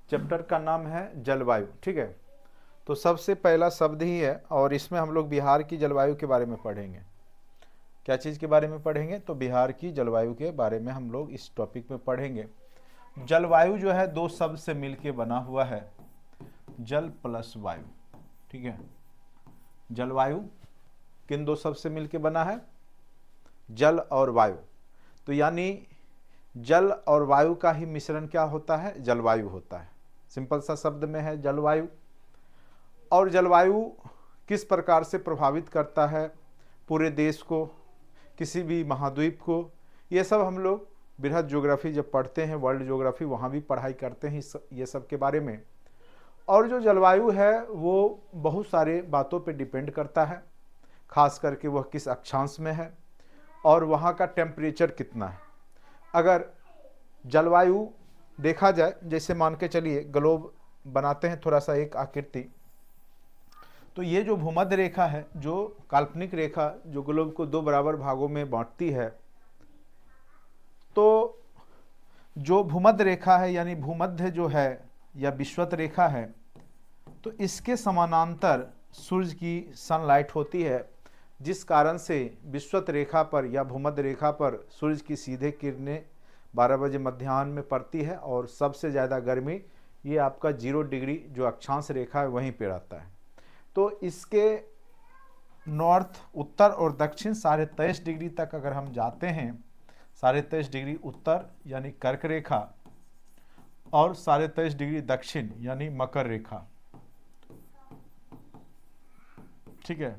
Chapter का नाम है जलवायु। ठीक है, तो सबसे पहला शब्द ही है और इसमें हम लोग बिहार की जलवायु के बारे में पढ़ेंगे। क्या चीज़ के बारे में पढ़ेंगे? तो बिहार की जलवायु के बारे में हम लोग इस टॉपिक में पढ़ेंगे। जलवायु जो है दो शब्द से मिलके बना हुआ है, जल प्लस वायु। ठीक है, जलवायु किन दो शब्द से मिलके बना है? जल और वायु। तो यानी जल और वायु का ही मिश्रण क्या होता है? जलवायु होता है। सिंपल सा शब्द में है जलवायु। और जलवायु किस प्रकार से प्रभावित करता है पूरे देश को, किसी भी महाद्वीप को, ये सब हम लोग बृहद ज्योग्राफी जब पढ़ते हैं, वर्ल्ड ज्योग्राफी, वहाँ भी पढ़ाई करते हैं ये सब के बारे में। और जो जलवायु है वो बहुत सारे बातों पे डिपेंड करता है, खास करके वह किस अक्षांश में है और वहाँ का टेम्परेचर कितना है। अगर जलवायु देखा जाए, जैसे मान के चलिए ग्लोब बनाते हैं थोड़ा सा एक आकृति, तो ये जो भूमध्य रेखा है, जो काल्पनिक रेखा जो ग्लोब को दो बराबर भागों में बांटती है, तो जो भूमध्य रेखा है यानी भूमध्य जो है या विषुवत रेखा है, तो इसके समानांतर सूर्य की सनलाइट होती है, जिस कारण से विषुवत रेखा पर या भूमध्य रेखा पर सूर्य की सीधे किरणें 12 बजे मध्याह्न में पड़ती है और सबसे ज़्यादा गर्मी ये आपका 0 डिग्री जो अक्षांश रेखा है वहीं पे रहता है। तो इसके नॉर्थ, उत्तर और दक्षिण 23.5 डिग्री तक अगर हम जाते हैं, 23.5 डिग्री उत्तर यानी कर्क रेखा और 23.5 डिग्री दक्षिण यानी मकर रेखा। ठीक है,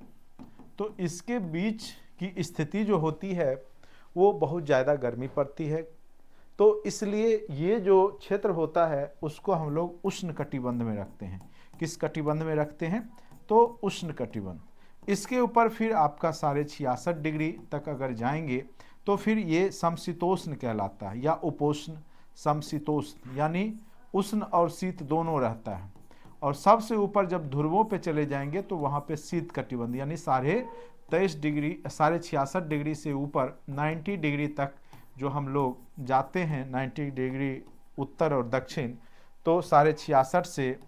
तो इसके बीच की स्थिति जो होती है वो बहुत ज़्यादा गर्मी पड़ती है। तो इसलिए ये जो क्षेत्र होता है उसको हम लोग उष्ण कटिबंध में रखते हैं। किस कटिबंध में रखते हैं? तो उष्ण कटिबंध। इसके ऊपर फिर आपका 66.5 डिग्री तक अगर जाएंगे तो फिर ये समशीतोष्ण कहलाता है, या उपोष्ण समशीतोष्ण, यानी उष्ण और शीत दोनों रहता है। और सबसे ऊपर जब ध्रुवों पे चले जाएंगे तो वहाँ पे शीत कटिबंध यानी 23.5 डिग्री, 66.5 डिग्री से ऊपर 90 डिग्री तक जो हम लोग जाते हैं, 90 डिग्री उत्तर और दक्षिण, तो 66.5 से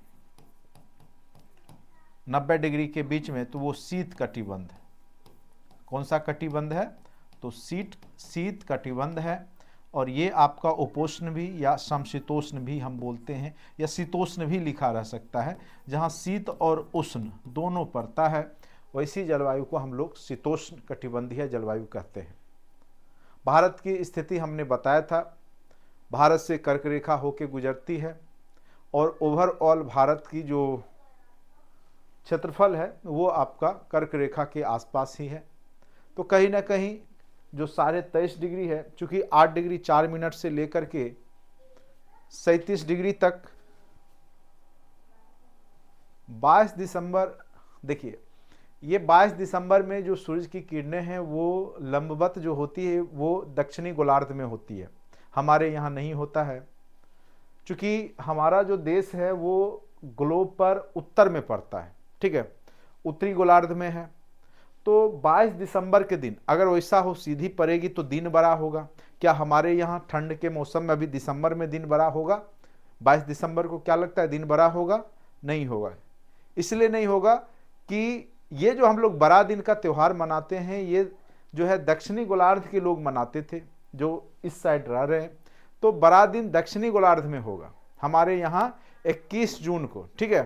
90 डिग्री के बीच में, तो वो शीत कटिबंध है। कौन सा कटिबंध है? तो शीत कटिबंध है। और ये आपका उपोष्ण भी या समशीतोष्ण भी हम बोलते हैं, या शीतोष्ण भी लिखा रह सकता है, जहाँ शीत और उष्ण दोनों पड़ता है, वैसी जलवायु को हम लोग शीतोष्ण कटिबंधीय जलवायु कहते हैं। भारत की स्थिति हमने बताया था, भारत से कर्क रेखा होकर गुजरती है और ओवरऑल भारत की जो क्षेत्रफल है वो आपका कर्क रेखा के आसपास ही है। तो कहीं ना कहीं जो 23.5 डिग्री है, चूँकि 8 डिग्री 4 मिनट से लेकर के 37 डिग्री तक 22 दिसंबर, देखिए ये 22 दिसंबर में जो सूरज की किरणें हैं वो लंबवत जो होती है वो दक्षिणी गोलार्ध में होती है, हमारे यहाँ नहीं होता है। चूँकि हमारा जो देश है वो ग्लोब पर उत्तर में पड़ता है, ठीक है, उत्तरी गोलार्ध में है। तो 22 दिसंबर के दिन अगर वैसा हो, सीधी पड़ेगी तो दिन बड़ा होगा। क्या हमारे यहाँ ठंड के मौसम में अभी दिसंबर में दिन बड़ा होगा? 22 दिसंबर को क्या लगता है दिन बड़ा होगा? नहीं होगा। इसलिए नहीं होगा कि ये जो हम लोग बड़ा दिन का त्यौहार मनाते हैं ये जो है दक्षिणी गोलार्ध के लोग मनाते थे जो इस साइड रह रहे हैं। तो बड़ा दिन दक्षिणी गोलार्ध में होगा, हमारे यहाँ 21 जून को, ठीक है।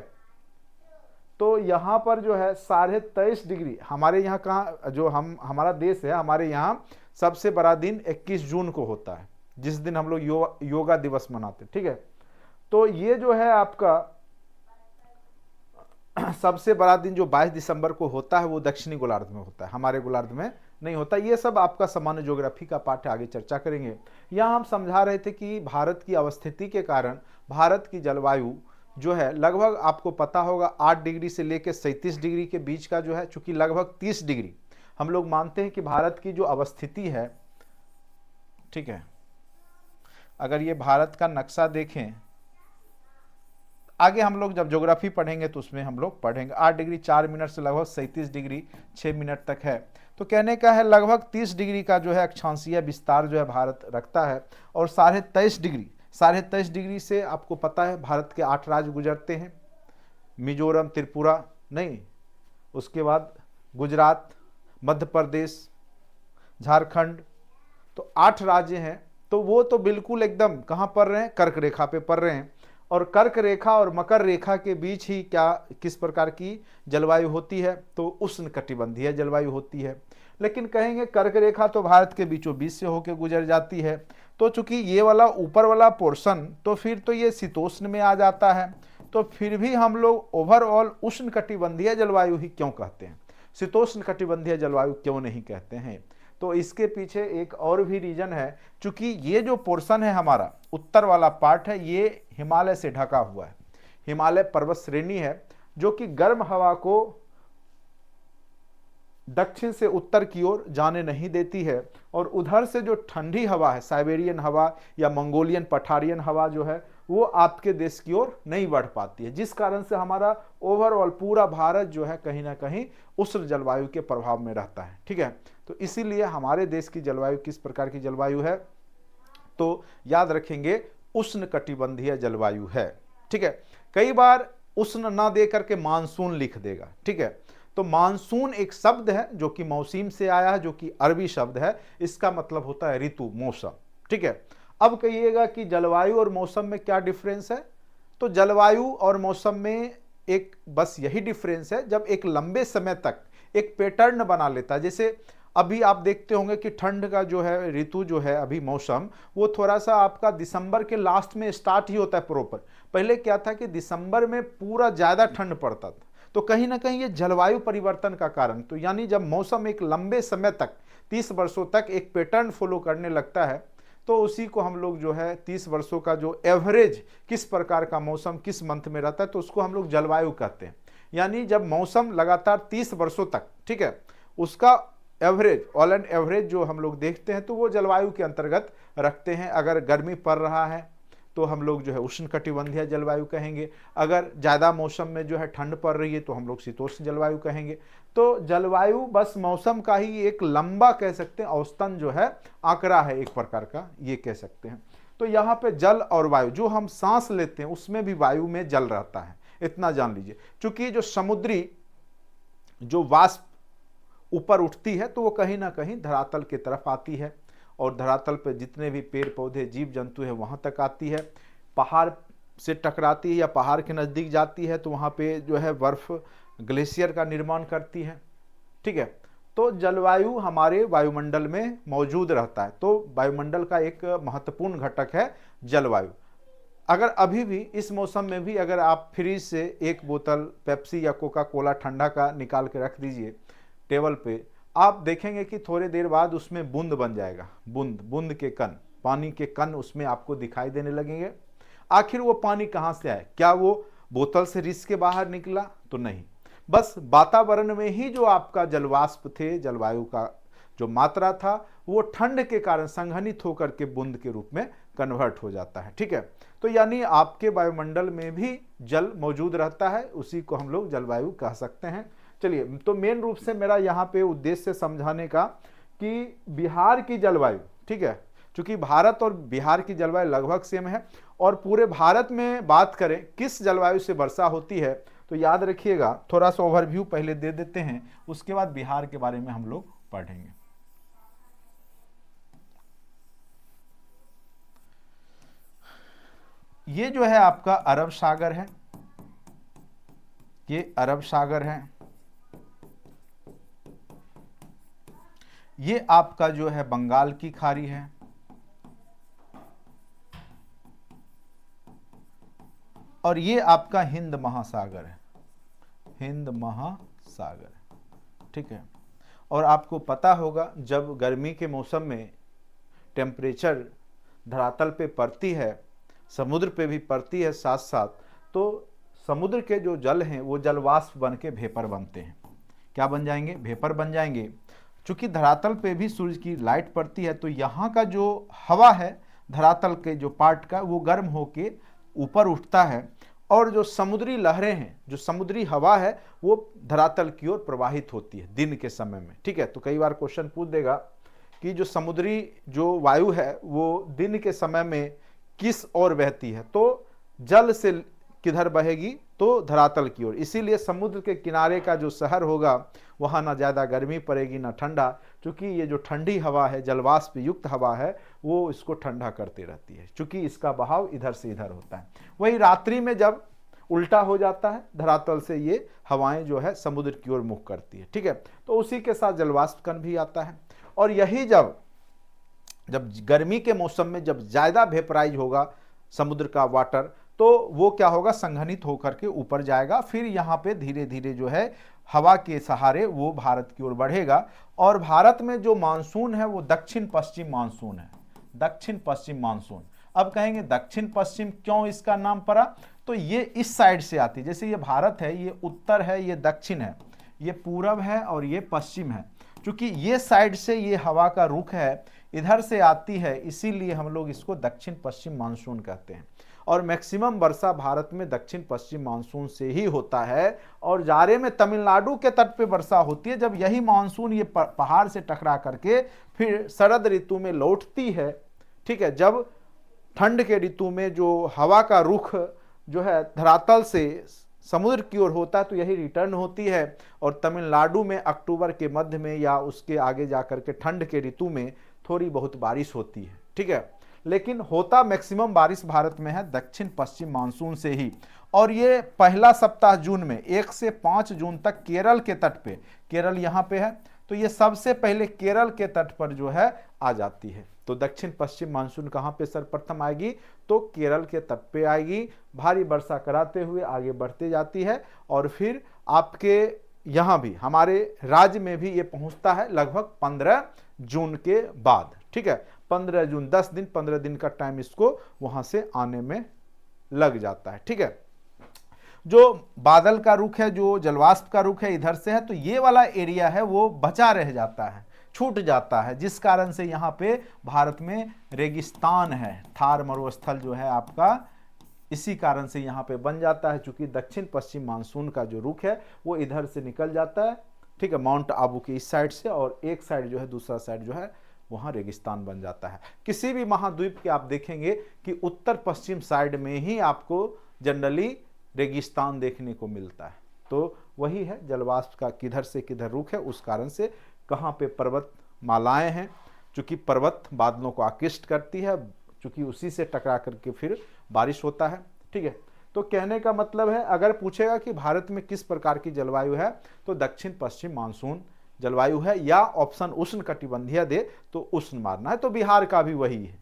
तो यहाँ पर जो है 23.5 डिग्री, हमारे यहाँ कहाँ जो हमारा देश है, हमारे यहाँ सबसे बड़ा दिन 21 जून को होता है, जिस दिन हम लोग योगा दिवस मनाते हैं, ठीक है। तो ये जो है आपका सबसे बड़ा दिन जो 22 दिसंबर को होता है वो दक्षिणी गोलार्ध में होता है, हमारे गोलार्ध में नहीं होता। ये सब आपका सामान्य ज्योग्राफी का पाठ आगे चर्चा करेंगे। यहाँ हम समझा रहे थे कि भारत की अवस्थिति के कारण भारत की जलवायु जो है लगभग आपको पता होगा 8 डिग्री से लेकर 37 डिग्री के बीच का जो है, चूंकि लगभग 30 डिग्री हम लोग मानते हैं कि भारत की जो अवस्थिति है, ठीक है। अगर ये भारत का नक्शा देखें, आगे हम लोग जब ज्योग्राफी पढ़ेंगे तो उसमें हम लोग पढ़ेंगे। 8 डिग्री 4 मिनट से लगभग 37 डिग्री 6 मिनट तक है। तो कहने का है लगभग 30 डिग्री का जो है अक्षांशीय विस्तार जो है भारत रखता है। और 23.5 डिग्री 23.5 डिग्री से आपको पता है भारत के 8 राज्य गुजरते हैं, मिजोरम, त्रिपुरा नहीं, उसके बाद गुजरात, मध्य प्रदेश, झारखंड, तो 8 राज्य हैं। तो वो तो बिल्कुल एकदम कहाँ पर रहे हैं, कर्क रेखा पे पड़ रहे हैं। और कर्क रेखा और मकर रेखा के बीच ही क्या किस प्रकार की जलवायु होती है, तो उष्णकटिबंधीय जलवायु होती है। लेकिन कहेंगे कर्क रेखा तो भारत के बीचों बीच से होकर गुजर जाती है, तो चूंकि ये वाला ऊपर वाला पोर्शन तो फिर तो ये शीतोष्ण में आ जाता है, तो फिर भी हम लोग ओवरऑल उष्णकटिबंधीय जलवायु ही क्यों कहते हैं, शीतोष्ण कटिबंधीय जलवायु क्यों नहीं कहते हैं। तो इसके पीछे एक और भी रीजन है, चूंकि ये जो पोर्शन है हमारा उत्तर वाला पार्ट है, ये हिमालय से ढका हुआ है, हिमालय पर्वत श्रेणी है जो कि गर्म हवा को दक्षिण से उत्तर की ओर जाने नहीं देती है, और उधर से जो ठंडी हवा है, साइबेरियन हवा या मंगोलियन पठारियन हवा जो है, वो आपके देश की ओर नहीं बढ़ पाती है, जिस कारण से हमारा ओवरऑल पूरा भारत जो है कहीं ना कहीं उष्ण जलवायु के प्रभाव में रहता है। ठीक है, तो इसीलिए हमारे देश की जलवायु किस प्रकार की जलवायु है, तो याद रखेंगे उष्ण कटिबंधीय जलवायु है। ठीक है, कई बार उष्ण ना दे करके मानसून लिख देगा। ठीक है, तो मानसून एक शब्द है जो कि मौसम से आया है, जो कि अरबी शब्द है, इसका मतलब होता है ऋतु, मौसम। ठीक है, अब कहिएगा कि जलवायु और मौसम में क्या डिफरेंस है, तो जलवायु और मौसम में एक बस यही डिफरेंस है, जब एक लंबे समय तक एक पैटर्न बना लेता है। जैसे अभी आप देखते होंगे कि ठंड का जो है ऋतु जो है अभी मौसम, वो थोड़ा सा आपका दिसंबर के लास्ट में स्टार्ट ही होता है प्रॉपर। पहले क्या था कि दिसंबर में पूरा ज़्यादा ठंड पड़ता था, तो कहीं ना कहीं ये जलवायु परिवर्तन का कारण, तो यानी जब मौसम एक लंबे समय तक 30 वर्षों तक एक पैटर्न फॉलो करने लगता है, तो उसी को हम लोग जो है 30 वर्षों का जो एवरेज किस प्रकार का मौसम किस मंथ में रहता है, तो उसको हम लोग जलवायु कहते हैं। यानी जब मौसम लगातार 30 वर्षों तक, ठीक है, उसका एवरेज, ऑल एंड एवरेज जो हम लोग देखते हैं, तो वो जलवायु के अंतर्गत रखते हैं। अगर गर्मी पड़ रहा है तो हम लोग जो है उष्ण कटिबंधीय जलवायु कहेंगे, अगर ज़्यादा मौसम में जो है ठंड पड़ रही है तो हम लोग शीतोष्ण जलवायु कहेंगे। तो जलवायु बस मौसम का ही एक लंबा कह सकते हैं, औसतन जो है आंकड़ा है एक प्रकार का, ये कह सकते हैं। तो यहाँ पे जल और वायु, जो हम सांस लेते हैं उसमें भी वायु में जल रहता है, इतना जान लीजिए। चूंकि जो समुद्री जो वाष्प ऊपर उठती है तो वो कहीं ना कहीं धरातल की तरफ आती है, और धरातल पर जितने भी पेड़ पौधे जीव जंतु है वहाँ तक आती है। पहाड़ से टकराती है या पहाड़ के नज़दीक जाती है तो वहाँ पे जो है बर्फ ग्लेशियर का निर्माण करती है। ठीक है, तो जलवायु हमारे वायुमंडल में मौजूद रहता है। तो वायुमंडल का एक महत्वपूर्ण घटक है जलवायु। अगर अभी भी इस मौसम में भी अगर आप फ्रिज से एक बोतल पेप्सी या कोका कोला ठंडा का निकाल के रख दीजिए टेबल पे, आप देखेंगे कि थोड़ी देर बाद उसमें बूंद बन जाएगा, बूंद, बूंद के कण, पानी के कण उसमें आपको दिखाई देने लगेंगे। आखिर वो पानी कहाँ से आया, क्या वो बोतल से रिस के बाहर निकला, तो नहीं, बस वातावरण में ही जो आपका जलवाष्प थे, जलवायु का जो मात्रा था, वो ठंड के कारण संघनित होकर के बूंद के रूप में कन्वर्ट हो जाता है। ठीक है, तो यानी आपके वायुमंडल में भी जल मौजूद रहता है, उसी को हम लोग जलवायु कह सकते हैं। चलिए, तो मेन रूप से मेरा यहाँ पे उद्देश्य समझाने का कि बिहार की जलवायु, ठीक है, चूंकि भारत और बिहार की जलवायु लगभग सेम है, और पूरे भारत में बात करें किस जलवायु से वर्षा होती है, तो याद रखिएगा, थोड़ा सा ओवरव्यू पहले दे देते हैं, उसके बाद बिहार के बारे में हम लोग पढ़ेंगे। ये जो है आपका अरब सागर है, ये अरब सागर है, ये आपका जो है बंगाल की खाड़ी है, और ये आपका हिंद महासागर है, हिंद महासागर। ठीक है, और आपको पता होगा जब गर्मी के मौसम में टेम्परेचर धरातल पे पड़ती है, समुद्र पे भी पड़ती है साथ साथ, तो समुद्र के जो जल हैं वो जलवाष्प बन के वेपर बनते हैं। क्या बन जाएंगे, वेपर बन जाएंगे। चूंकि धरातल पे भी सूरज की लाइट पड़ती है, तो यहाँ का जो हवा है धरातल के जो पार्ट का, वो गर्म होके ऊपर उठता है, और जो समुद्री लहरें हैं, जो समुद्री हवा है, वो धरातल की ओर प्रवाहित होती है दिन के समय में। ठीक है, तो कई बार क्वेश्चन पूछ देगा कि जो समुद्री जो वायु है वो दिन के समय में किस ओर बहती है, तो जल से किधर बहेगी, तो धरातल की ओर। इसीलिए समुद्र के किनारे का जो शहर होगा वहाँ ना ज़्यादा गर्मी पड़ेगी ना ठंडा, क्योंकि ये जो ठंडी हवा है, जलवाष्प युक्त हवा है, वो इसको ठंडा करती रहती है, क्योंकि इसका बहाव इधर से इधर होता है। वही रात्रि में जब उल्टा हो जाता है, धरातल से ये हवाएं जो है समुद्र की ओर मुख करती है, ठीक है। तो उसी के साथ जलवाष्प कण भी आता है, और यही जब गर्मी के मौसम में जब ज़्यादा वेपराइज होगा समुद्र का वाटर, तो वो क्या होगा, संघनित होकर के ऊपर जाएगा, फिर यहाँ पे धीरे धीरे जो है हवा के सहारे वो भारत की ओर बढ़ेगा। और भारत में जो मानसून है वो दक्षिण पश्चिम मानसून है, दक्षिण पश्चिम मानसून। अब कहेंगे दक्षिण पश्चिम क्यों इसका नाम पड़ा, तो ये इस साइड से आती है, जैसे ये भारत है, ये उत्तर है, ये दक्षिण है, ये पूरब है और ये पश्चिम है। क्योंकि ये साइड से ये हवा का रुख है, इधर से आती है, इसीलिए हम लोग इसको दक्षिण पश्चिम मानसून कहते हैं। और मैक्सिमम वर्षा भारत में दक्षिण पश्चिम मानसून से ही होता है। और जाड़े में तमिलनाडु के तट पे वर्षा होती है, जब यही मानसून ये पहाड़ से टकरा करके फिर शरद ऋतु में लौटती है, ठीक है। जब ठंड के ऋतु में जो हवा का रुख जो है धरातल से समुद्र की ओर होता है, तो यही रिटर्न होती है। और तमिलनाडु में अक्टूबर के मध्य में या उसके आगे जाकर के ठंड के ऋतु में थोड़ी बहुत बारिश होती है, ठीक है। लेकिन होता मैक्सिमम बारिश भारत में है दक्षिण पश्चिम मानसून से ही। और ये पहला सप्ताह जून में 1 से 5 जून तक केरल के तट पे, केरल यहाँ पे है, तो ये सबसे पहले केरल के तट पर जो है आ जाती है। तो दक्षिण पश्चिम मानसून कहाँ पे सर्वप्रथम आएगी, तो केरल के तट पे आएगी, भारी वर्षा कराते हुए आगे बढ़ते जाती है। और फिर आपके यहाँ भी हमारे राज्य में भी ये पहुँचता है लगभग 15 जून के बाद, ठीक है। 15 जून 10 दिन 15 दिन का टाइम इसको वहां से आने में लग जाता है, ठीक है। जो बादल का रुख है, जो जलवाष्प का रुख है इधर से है, तो ये वाला एरिया है वो बचा रह जाता है, छूट जाता है, जिस कारण से यहाँ पे भारत में रेगिस्तान है, थार मरुस्थल जो है आपका, इसी कारण से यहाँ पे बन जाता है। चूंकि दक्षिण पश्चिम मानसून का जो रुख है वो इधर से निकल जाता है, ठीक है, माउंट आबू के इस साइड से, और एक साइड जो है, दूसरा साइड जो है वहाँ रेगिस्तान बन जाता है। किसी भी महाद्वीप के आप देखेंगे कि उत्तर पश्चिम साइड में ही आपको जनरली रेगिस्तान देखने को मिलता है। तो वही है जलवाष्प का किधर से किधर रुख है, उस कारण से कहाँ पे पर्वत मालाएं हैं, चूँकि पर्वत बादलों को आकृष्ट करती है, चूँकि उसी से टकरा करके फिर बारिश होता है, ठीक है। तो कहने का मतलब है, अगर पूछेगा कि भारत में किस प्रकार की जलवायु है, तो दक्षिण पश्चिम मानसून जलवायु है, या ऑप्शन उष्ण कटिबंधीय दे तो उष्ण मारना है। तो बिहार का भी वही है,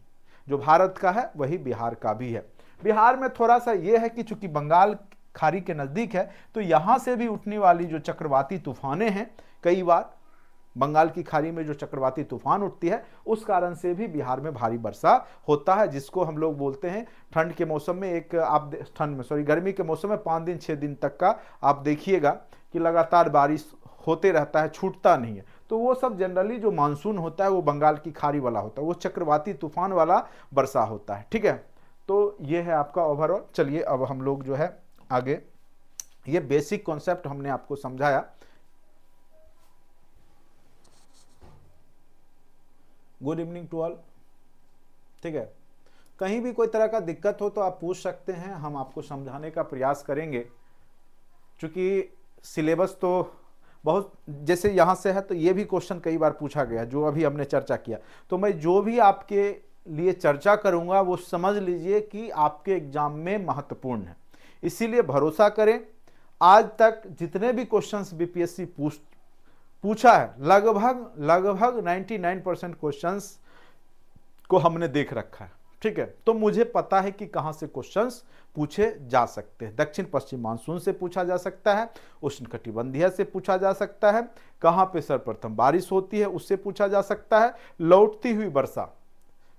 जो भारत का है वही बिहार का भी है। बिहार में थोड़ा सा ये है कि चूंकि बंगाल खाड़ी के नज़दीक है, तो यहाँ से भी उठने वाली जो चक्रवाती तूफानें हैं, कई बार बंगाल की खाड़ी में जो चक्रवाती तूफान उठती है, उस कारण से भी बिहार में भारी वर्षा होता है, जिसको हम लोग बोलते हैं ठंड के मौसम में एक आप गर्मी के मौसम में 5 दिन 6 दिन तक का आप देखिएगा कि लगातार बारिश होते रहता है, छूटता नहीं है। तो वो सब जनरली जो मानसून होता है वो बंगाल की खाड़ी वाला होता है, वो चक्रवाती तूफान वाला वर्षा होता है, ठीक है। तो ये है आपका ओवरऑल। चलिए अब हम लोग जो है आगे, ये बेसिक कॉन्सेप्ट हमने आपको समझाया। गुड इवनिंग टू ऑल, ठीक है। कहीं भी कोई तरह का दिक्कत हो तो आप पूछ सकते हैं, हम आपको समझाने का प्रयास करेंगे। चूँकि सिलेबस तो बहुत, जैसे यहाँ से है तो ये भी क्वेश्चन कई बार पूछा गया जो अभी हमने चर्चा किया, तो मैं जो भी आपके लिए चर्चा करूँगा वो समझ लीजिए कि आपके एग्जाम में महत्वपूर्ण है। इसीलिए भरोसा करें, आज तक जितने भी क्वेश्चंस बीपीएससी पूछा है, लगभग 99% क्वेश्चंस को हमने देख रखा है, ठीक है। तो मुझे पता है कि कहाँ से क्वेश्चंस पूछे जा सकते हैं। दक्षिण पश्चिम मानसून से पूछा जा सकता है, उष्ण कटिबंधीय से पूछा जा सकता है, कहाँ पे सर्वप्रथम बारिश होती है उससे पूछा जा सकता है, लौटती हुई वर्षा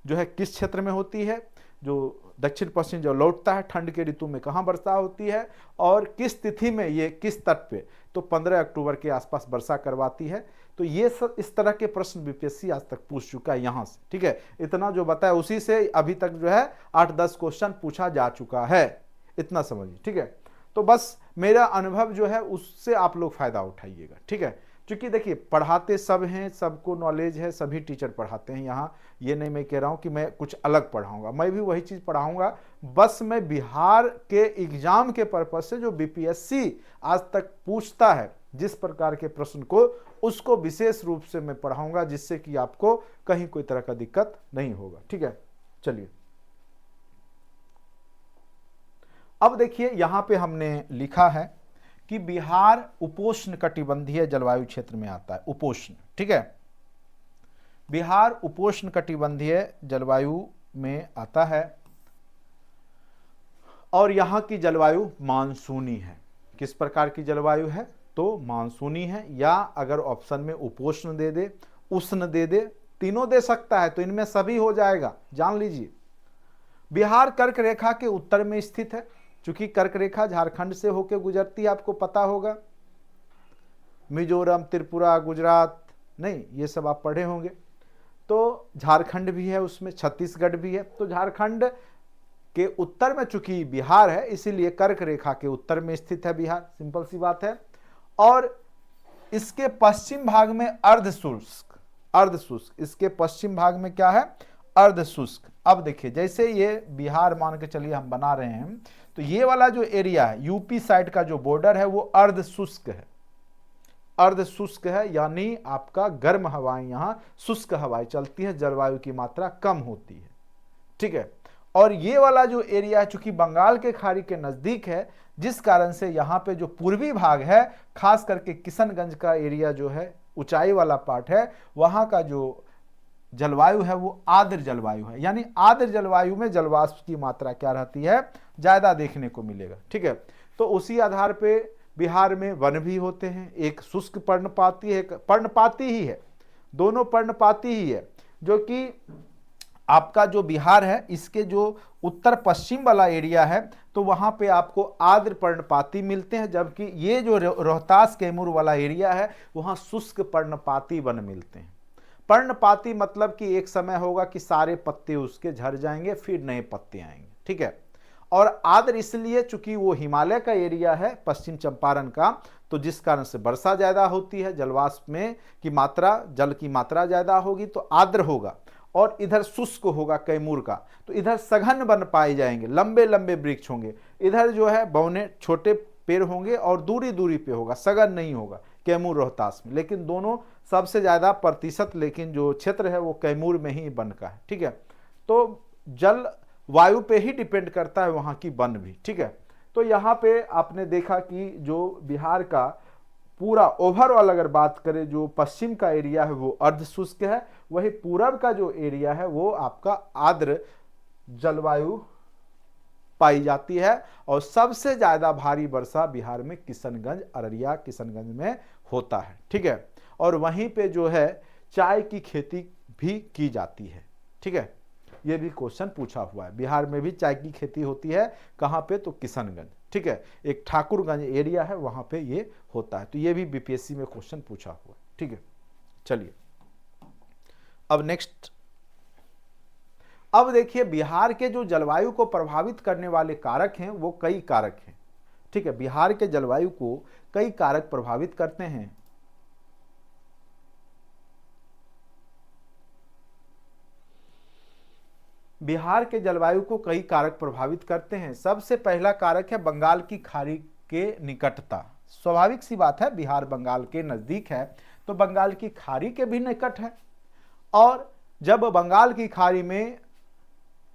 जो है किस क्षेत्र में होती है, जो दक्षिण पश्चिम जो लौटता है ठंड के ऋतु में कहाँ वर्षा होती है, और किस तिथि में ये किस तट पे, तो 15 अक्टूबर के आसपास वर्षा करवाती है। तो ये सब इस तरह के प्रश्न बीपीएससी आज तक पूछ चुका है यहाँ से, ठीक है। इतना जो बताया उसी से अभी तक जो है 8-10 क्वेश्चन पूछा जा चुका है, इतना समझिए, ठीक है। तो बस मेरा अनुभव जो है उससे आप लोग फायदा उठाइएगा, ठीक है। क्योंकि देखिए पढ़ाते सब हैं, सबको नॉलेज है, सभी टीचर पढ़ाते हैं यहाँ, ये नहीं मैं कह रहा हूँ कि मैं कुछ अलग पढ़ाऊंगा, मैं भी वही चीज़ पढ़ाऊंगा, बस मैं बिहार के एग्जाम के पर्पज से जो बीपीएससी आज तक पूछता है जिस प्रकार के प्रश्न को, उसको विशेष रूप से मैं पढ़ाऊंगा, जिससे कि आपको कहीं कोई तरह का दिक्कत नहीं होगा। ठीक है, चलिए अब देखिए यहां पे हमने लिखा है कि बिहार उपोष्ण कटिबंधीय जलवायु क्षेत्र में आता है, उपोष्ण। ठीक है, बिहार उपोष्ण कटिबंधीय जलवायु में आता है और यहां की जलवायु मानसूनी है। किस प्रकार की जलवायु है? तो मानसूनी है, या अगर ऑप्शन में उपोष्ण दे दे, उष्ण दे दे, तीनों दे सकता है, तो इनमें सभी हो जाएगा, जान लीजिए। बिहार कर्क रेखा के उत्तर में स्थित है, चूंकि कर्क रेखा झारखंड से होकर गुजरती है, आपको पता होगा। मिजोरम, त्रिपुरा, गुजरात, नहीं ये सब आप पढ़े होंगे। तो झारखंड भी है उसमें, छत्तीसगढ़ भी है। तो झारखंड के उत्तर में चूंकि बिहार है, इसीलिए कर्क रेखा के उत्तर में स्थित है बिहार, सिंपल सी बात है। और इसके पश्चिम भाग में अर्धशुष्क, अर्धशुष्क, इसके पश्चिम भाग में क्या है? अर्धशुष्क। अब देखिए जैसे ये बिहार मान के चलिए हम बना रहे हैं, तो ये वाला जो एरिया है यूपी साइड का जो बॉर्डर है वो अर्धशुष्क है, अर्धशुष्क है, यानी आपका गर्म हवाएं यहां, शुष्क हवाएं चलती है, जलवायु की मात्रा कम होती है। ठीक है, और ये वाला जो एरिया है चूंकि बंगाल के खाड़ी के नजदीक है, जिस कारण से यहाँ पे जो पूर्वी भाग है, खास करके किशनगंज का एरिया जो है, ऊंचाई वाला पार्ट है, वहां का जो जलवायु है वो आर्द्र जलवायु है, यानी आर्द्र जलवायु में जलवाष्प की मात्रा क्या रहती है? ज्यादा देखने को मिलेगा। ठीक है, तो उसी आधार पे बिहार में वन भी होते हैं, एक शुष्क पर्णपाती है, एक पर्णपाती ही है, दोनों पर्णपाती ही है, जो कि आपका जो बिहार है इसके जो उत्तर पश्चिम वाला एरिया है, तो वहां पे आपको आर्द्र पर्णपाती मिलते हैं, जबकि ये जो रोहतास कैमूर वाला एरिया है वहां शुष्क पर्णपाती वन मिलते हैं। पर्णपाती मतलब कि एक समय होगा कि सारे पत्ते उसके झड़ जाएंगे, फिर नए पत्ते आएंगे। ठीक है, और आर्द्र इसलिए चूंकि वो हिमालय का एरिया है, पश्चिम चंपारण का, तो जिस कारण से वर्षा ज्यादा होती है, जलवाष्प में की मात्रा, जल की मात्रा ज्यादा होगी तो आर्द्र होगा। और इधर शुष्क होगा कैमूर का, तो इधर सघन वन पाए जाएंगे, लंबे लंबे वृक्ष होंगे, इधर जो है बौने छोटे पेड़ होंगे और दूरी दूरी पे होगा, सघन नहीं होगा कैमूर रोहतास में। लेकिन दोनों सबसे ज्यादा प्रतिशत लेकिन जो क्षेत्र है वो कैमूर में ही वन का है। ठीक है, तो जल वायु पे ही डिपेंड करता है वहां की वन भी। ठीक है, तो यहाँ पे आपने देखा कि जो बिहार का पूरा ओवरऑल अगर बात करें, जो पश्चिम का एरिया है वो अर्धशुष्क है, वही पूरब का जो एरिया है वो आपका आर्द्र जलवायु पाई जाती है। और सबसे ज्यादा भारी वर्षा बिहार में किशनगंज, अररिया किशनगंज में होता है। ठीक है, और वहीं पे जो है चाय की खेती भी की जाती है। ठीक है, ये भी क्वेश्चन पूछा हुआ है, बिहार में भी चाय की खेती होती है, कहां पे? तो किशनगंज। ठीक है, एक ठाकुरगंज एरिया है वहां पे ये होता है, तो ये भी बीपीएससी में क्वेश्चन पूछा हुआ है। ठीक है, चलिए अब नेक्स्ट, अब देखिए बिहार के जो जलवायु को प्रभावित करने वाले कारक हैं वो कई कारक हैं। ठीक है, बिहार के जलवायु को कई कारक प्रभावित करते हैं। बिहार के जलवायु को कई कारक प्रभावित करते हैं। सबसे पहला कारक है बंगाल की खाड़ी के निकटता। स्वाभाविक सी बात है, बिहार बंगाल के नजदीक है, तो बंगाल की खाड़ी के भी निकट है, और जब बंगाल की खाड़ी में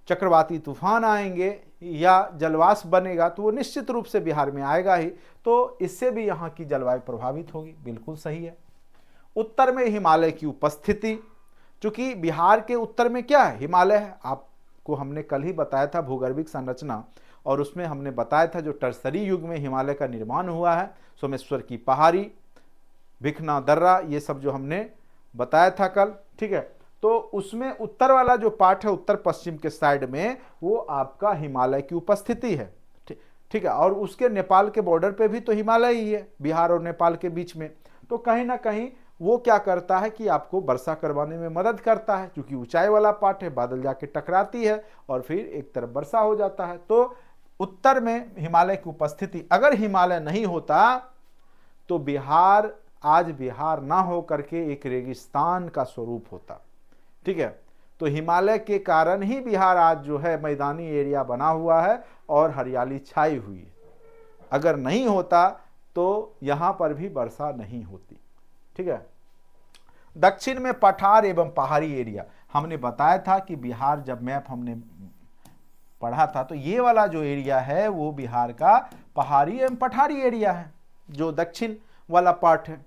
चक्रवाती तूफान आएंगे या जलवाष्प बनेगा तो वो निश्चित रूप से बिहार में आएगा ही, तो इससे भी यहाँ की जलवायु प्रभावित होगी। बिल्कुल सही है। उत्तर में हिमालय की उपस्थिति, चूंकि बिहार के उत्तर में क्या है? हिमालय है। आपको हमने कल ही बताया था भूगर्भिक संरचना, और उसमें हमने बताया था जो टर्सरी युग में हिमालय का निर्माण हुआ है, सोमेश्वर की पहाड़ी, भिखना दर्रा, ये सब जो हमने बताया था कल। ठीक है, तो उसमें उत्तर वाला जो पार्ट है, उत्तर पश्चिम के साइड में, वो आपका हिमालय की उपस्थिति है। ठीक है, और उसके नेपाल के बॉर्डर पे भी तो हिमालय ही है, बिहार और नेपाल के बीच में, तो कहीं ना कहीं वो क्या करता है कि आपको वर्षा करवाने में मदद करता है, क्योंकि ऊंचाई वाला पार्ट है, बादल जाके टकराती है और फिर एक तरफ वर्षा हो जाता है। तो उत्तर में हिमालय की उपस्थिति, अगर हिमालय नहीं होता तो बिहार आज बिहार ना हो करके एक रेगिस्तान का स्वरूप होता। ठीक है, तो हिमालय के कारण ही बिहार आज जो है मैदानी एरिया बना हुआ है और हरियाली छाई हुई है। अगर नहीं होता तो यहाँ पर भी वर्षा नहीं होती। ठीक है, दक्षिण में पठार एवं पहाड़ी एरिया, हमने बताया था कि बिहार जब मैप हमने पढ़ा था तो ये वाला जो एरिया है वो बिहार का पहाड़ी एवं पठारी एरिया है, जो दक्षिण वाला पार्ट है,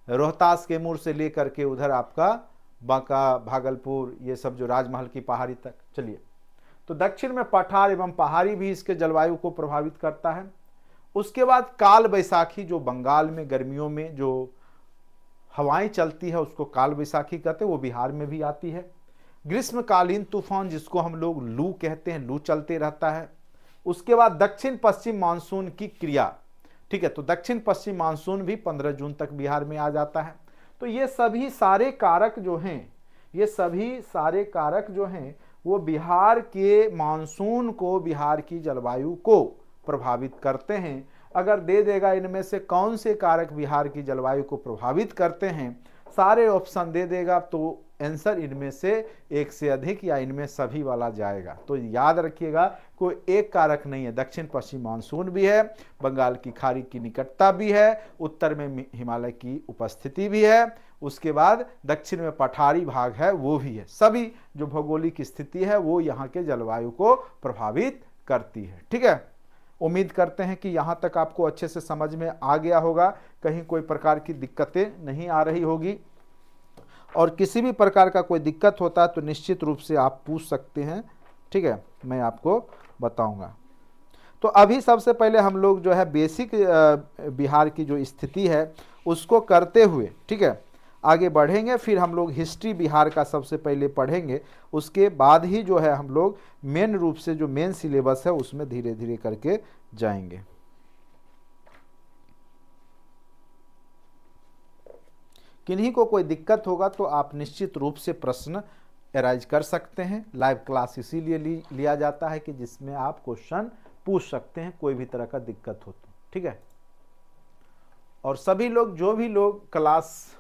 रोहतास के मोड़ से लेकर के उधर आपका बांका, भागलपुर, ये सब जो राजमहल की पहाड़ी तक। चलिए, तो दक्षिण में पठार एवं पहाड़ी भी इसके जलवायु को प्रभावित करता है। उसके बाद काल बैसाखी, जो बंगाल में गर्मियों में जो हवाएं चलती है उसको काल बैसाखी कहते हैं, वो बिहार में भी आती है। ग्रीष्मकालीन तूफान, जिसको हम लोग लू कहते हैं, लू चलते रहता है। उसके बाद दक्षिण पश्चिम मानसून की क्रिया। ठीक है, तो दक्षिण पश्चिम मानसून भी 15 जून तक बिहार में आ जाता है। तो ये सभी सारे कारक जो हैं, ये सभी सारे कारक जो हैं वो बिहार के मानसून को, बिहार की जलवायु को प्रभावित करते हैं। अगर दे देगा इनमें से कौन से कारक बिहार की जलवायु को प्रभावित करते हैं, सारे ऑप्शन दे देगा तो आंसर इनमें से एक से अधिक या इनमें सभी वाला जाएगा। तो याद रखिएगा, कोई एक कारक नहीं है। दक्षिण पश्चिम मानसून भी है, बंगाल की खाड़ी की निकटता भी है, उत्तर में हिमालय की उपस्थिति भी है, उसके बाद दक्षिण में पठारी भाग है वो भी है। सभी जो भौगोलिक स्थिति है वो यहाँ के जलवायु को प्रभावित करती है। ठीक है, उम्मीद करते हैं कि यहाँ तक आपको अच्छे से समझ में आ गया होगा, कहीं कोई प्रकार की दिक्कतें नहीं आ रही होगी। और किसी भी प्रकार का कोई दिक्कत होता है तो निश्चित रूप से आप पूछ सकते हैं। ठीक है, मैं आपको बताऊंगा। तो अभी सबसे पहले हम लोग जो है बेसिक बिहार की जो स्थिति है उसको करते हुए, ठीक है, आगे बढ़ेंगे। फिर हम लोग हिस्ट्री बिहार का सबसे पहले पढ़ेंगे, उसके बाद ही जो है हम लोग मेन रूप से जो मेन सिलेबस है उसमें धीरे धीरे करके जाएंगे। किन्हीं को कोई दिक्कत होगा तो आप निश्चित रूप से प्रश्न अराइज कर सकते हैं। लाइव क्लास इसीलिए लिया जाता है कि जिसमें आप क्वेश्चन पूछ सकते हैं, कोई भी तरह का दिक्कत हो तो। ठीक है, और सभी लोग, जो भी लोग क्लास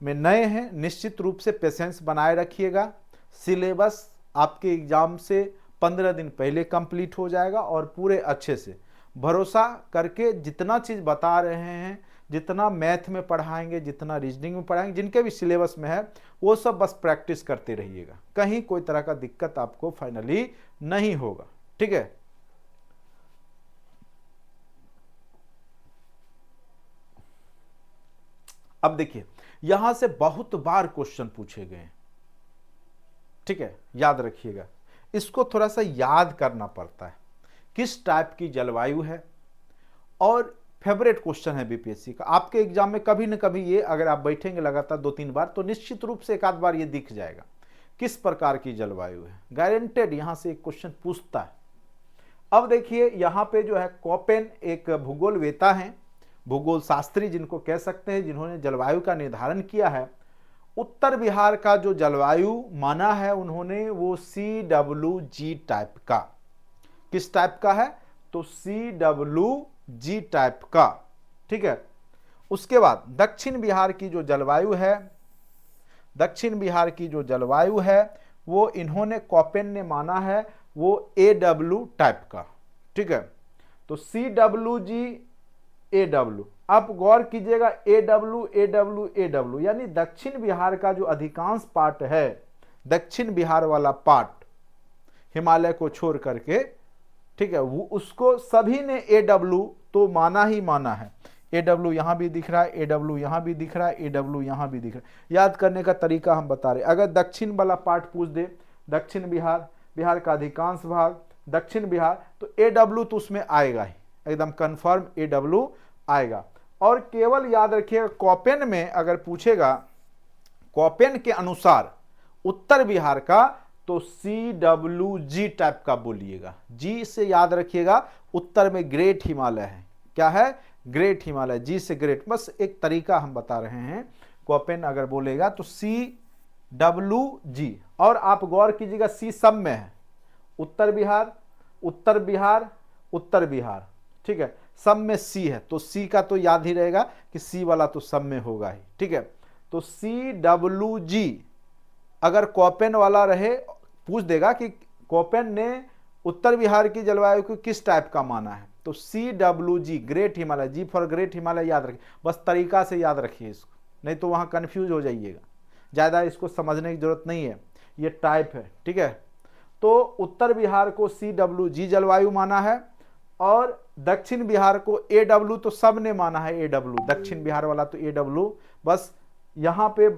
में नए हैं, निश्चित रूप से पेशेंस बनाए रखिएगा। सिलेबस आपके एग्जाम से 15 दिन पहले कंप्लीट हो जाएगा और पूरे अच्छे से भरोसा करके जितना चीज़ बता रहे हैं, जितना मैथ में पढ़ाएंगे, जितना रीजनिंग में पढ़ाएंगे, जिनके भी सिलेबस में है वो सब बस प्रैक्टिस करते रहिएगा। कहीं कोई तरह का दिक्कत आपको फाइनली नहीं होगा। ठीक है, अब देखिए, यहां से बहुत बार क्वेश्चन पूछे गए। ठीक है, याद रखिएगा, इसको थोड़ा सा याद करना पड़ता है, किस टाइप की जलवायु है। और फेवरेट क्वेश्चन है बीपीएससी का, आपके एग्जाम में कभी न कभी ये, अगर आप बैठेंगे लगातार 2-3 बार तो निश्चित रूप से एक आध बार ये दिख जाएगा किस प्रकार की जलवायु है। गारंटेड यहां से एक क्वेश्चन पूछता है। अब देखिए, यहां पे जो है कोपेन एक भूगोलवेता है, भूगोल शास्त्री जिनको कह सकते हैं, जिन्होंने जलवायु का निर्धारण किया है। उत्तर बिहार का जो जलवायु माना है उन्होंने, वो CWG टाइप का। किस टाइप का है? तो CWG टाइप का। ठीक है, उसके बाद दक्षिण बिहार की जो जलवायु है, दक्षिण बिहार की जो जलवायु है वो इन्होंने, कोपेन ने माना है वो AW टाइप का। ठीक है, तो CWG AW, आप गौर कीजिएगा, AW AW AW, यानी दक्षिण बिहार का जो अधिकांश पार्ट है, दक्षिण बिहार वाला पार्ट हिमालय को छोड़ करके, ठीक है, वो उसको सभी ने AW तो माना ही माना है। AW यहां भी दिख रहा है, AW यहां भी दिख रहा है, AW यहां भी दिख रहा है। याद करने का तरीका हम बता रहे, अगर दक्षिण वाला पार्ट पूछ दे, दक्षिण बिहार, बिहार का अधिकांश भाग दक्षिण बिहार, तो AW तो उसमें आएगा ही, एकदम कंफर्म AW आएगा। और केवल याद रखिएगा, कोपेन में अगर पूछेगा, कोपेन के अनुसार उत्तर बिहार का, तो CWG टाइप का बोलिएगा। जी से याद रखिएगा, उत्तर में ग्रेट हिमालय है। क्या है? ग्रेट हिमालय। जी से ग्रेट, बस एक तरीका हम बता रहे हैं। कोपेन अगर बोलेगा तो CWG, और आप गौर कीजिएगा सी सब में है, उत्तर बिहार, उत्तर बिहार, उत्तर बिहार, ठीक है, सब में सी है तो सी का तो याद ही रहेगा कि सी वाला तो सब में होगा ही, ठीक है। तो CWG अगर कॉपेन वाला रहे, पूछ देगा कि कॉपेन ने उत्तर बिहार की जलवायु को किस टाइप का माना है, तो CWG great Himalaya, G for great Himalaya याद रखिए, बस तरीका से याद रखिए इसको, नहीं तो वहाँ कन्फ्यूज हो जाइएगा, ज़्यादा इसको समझने की जरूरत नहीं है, ये टाइप है, ठीक है। तो उत्तर बिहार को CWG जलवायु माना है और दक्षिण बिहार को AW, तो सब ने माना है AW, दक्षिण बिहार वाला तो AW, बस यहाँ पे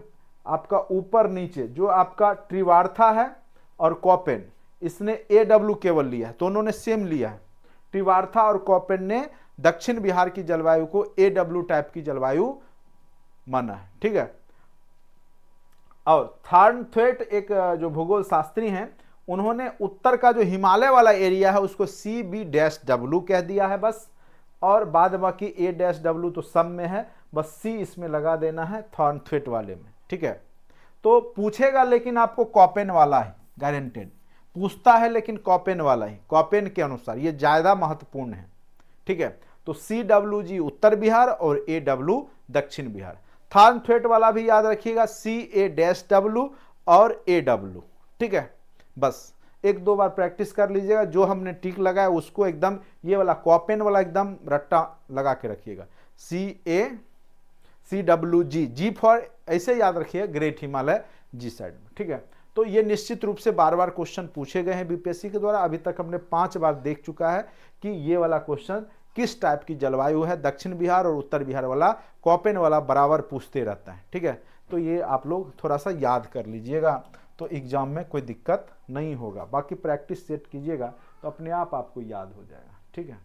आपका ऊपर नीचे जो आपका त्रिवार्था है और कॉपेन, इसने AW केवल लिया है, दोनों ने सेम लिया है। त्रिवार्था और कॉपेन ने दक्षिण बिहार की जलवायु को AW टाइप की जलवायु माना है, ठीक है। और थॉर्नथ्वेट एक जो भूगोल शास्त्री हैं, उन्होंने उत्तर का जो हिमालय वाला एरिया है उसको CB-W कह दिया है बस, और बाद बाकी A-W तो सब में है, बस C इसमें लगा देना है थॉर्नथ्वेट वाले में, ठीक है। तो पूछेगा लेकिन आपको कॉपेन वाला है, गारंटेड पूछता है, लेकिन कॉपेन वाला ही, कॉपेन के अनुसार ये ज़्यादा महत्वपूर्ण है, ठीक है। तो CWG उत्तर बिहार और AW दक्षिण बिहार। थॉर्नथ्वेट वाला भी याद रखिएगा, CA-W और AW, ठीक है। बस एक दो बार प्रैक्टिस कर लीजिएगा, जो हमने टिक लगाया उसको एकदम, ये वाला कॉपेन वाला एकदम रट्टा लगा के रखिएगा, CWG, जी फॉर ऐसे याद रखिए ग्रेट हिमालय जी साइड में, ठीक है। तो ये निश्चित रूप से बार बार क्वेश्चन पूछे गए हैं बीपीएससी के द्वारा, अभी तक हमने 5 बार देख चुका है कि ये वाला क्वेश्चन किस टाइप की जलवायु है, दक्षिण बिहार और उत्तर बिहार वाला कॉपेन वाला बराबर पूछते रहता है, ठीक है। तो ये आप लोग थोड़ा सा याद कर लीजिएगा, तो एग्जाम में कोई दिक्कत नहीं होगा, बाकी प्रैक्टिस सेट कीजिएगा तो अपने आप आपको याद हो जाएगा, ठीक है।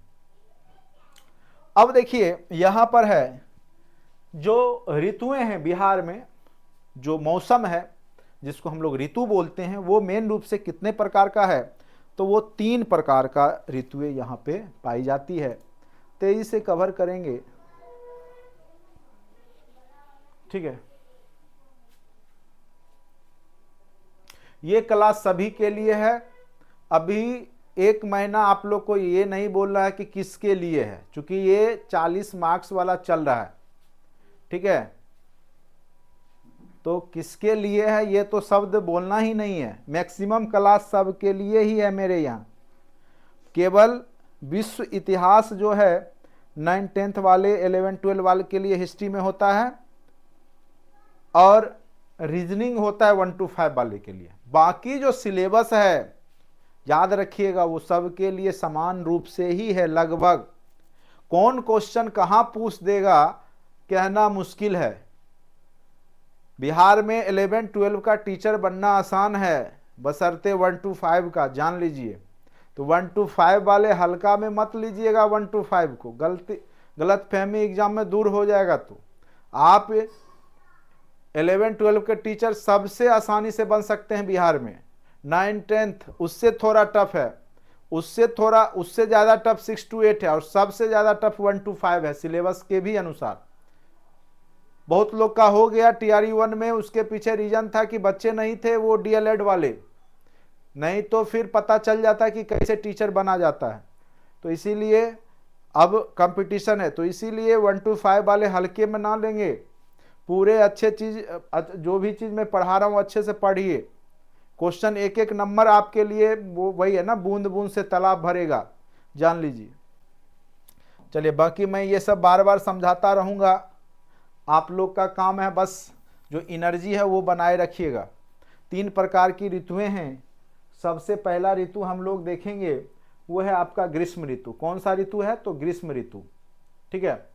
अब देखिए यहाँ पर है जो ऋतुएं हैं बिहार में, जो मौसम है जिसको हम लोग ऋतु बोलते हैं, वो मेन रूप से कितने प्रकार का है, तो वो 3 प्रकार का ऋतुएं यहाँ पे पाई जाती है, तेजी से कवर करेंगे, ठीक है। ये क्लास सभी के लिए है, अभी 1 महीना आप लोग को ये नहीं बोल रहा है कि किसके लिए है, क्योंकि ये 40 मार्क्स वाला चल रहा है, ठीक है। तो किसके लिए है ये तो शब्द बोलना ही नहीं है, मैक्सिमम क्लास सबके लिए ही है मेरे यहाँ। केवल विश्व इतिहास जो है 9th 10th वाले 11th 12 वाले के लिए हिस्ट्री में होता है, और रीजनिंग होता है 1 to 5 वाले के लिए। बाकी जो सिलेबस है याद रखिएगा वो सब के लिए समान रूप से ही है लगभग। कौन क्वेश्चन कहाँ पूछ देगा कहना मुश्किल है। बिहार में 11 12 का टीचर बनना आसान है, बशर्ते 1 to 5 का जान लीजिए। तो 1 to 5 वाले हल्का में मत लीजिएगा, 1 to 5 को गलत फहमी एग्जाम में दूर हो जाएगा। तो आप 11 12 के टीचर सबसे आसानी से बन सकते हैं बिहार में। 9 10th उससे थोड़ा टफ है, उससे ज़्यादा टफ 6 to 8 है, और सबसे ज़्यादा टफ 1 to 5 है सिलेबस के भी अनुसार। बहुत लोग का हो गया TRE 1 में, उसके पीछे रीजन था कि बच्चे नहीं थे वो DLED वाले, नहीं तो फिर पता चल जाता कि कैसे टीचर बना जाता है। तो इसीलिए अब कंपटीशन है, तो इसीलिए 1 to 5 वाले हल्के में ना लेंगे, पूरे अच्छे चीज, जो भी चीज़ मैं पढ़ा रहा हूँ अच्छे से पढ़िए। क्वेश्चन एक एक नंबर आपके लिए वो वही है ना, बूंद बूंद से तालाब भरेगा, जान लीजिए। चलिए बाकी मैं ये सब बार बार समझाता रहूँगा, आप लोग का काम है बस जो एनर्जी है वो बनाए रखिएगा। 3 प्रकार की ऋतुएं हैं। सबसे पहला ऋतु हम लोग देखेंगे वो है आपका ग्रीष्म ऋतु। कौन सा ऋतु है, तो ग्रीष्म ऋतु, ठीक है।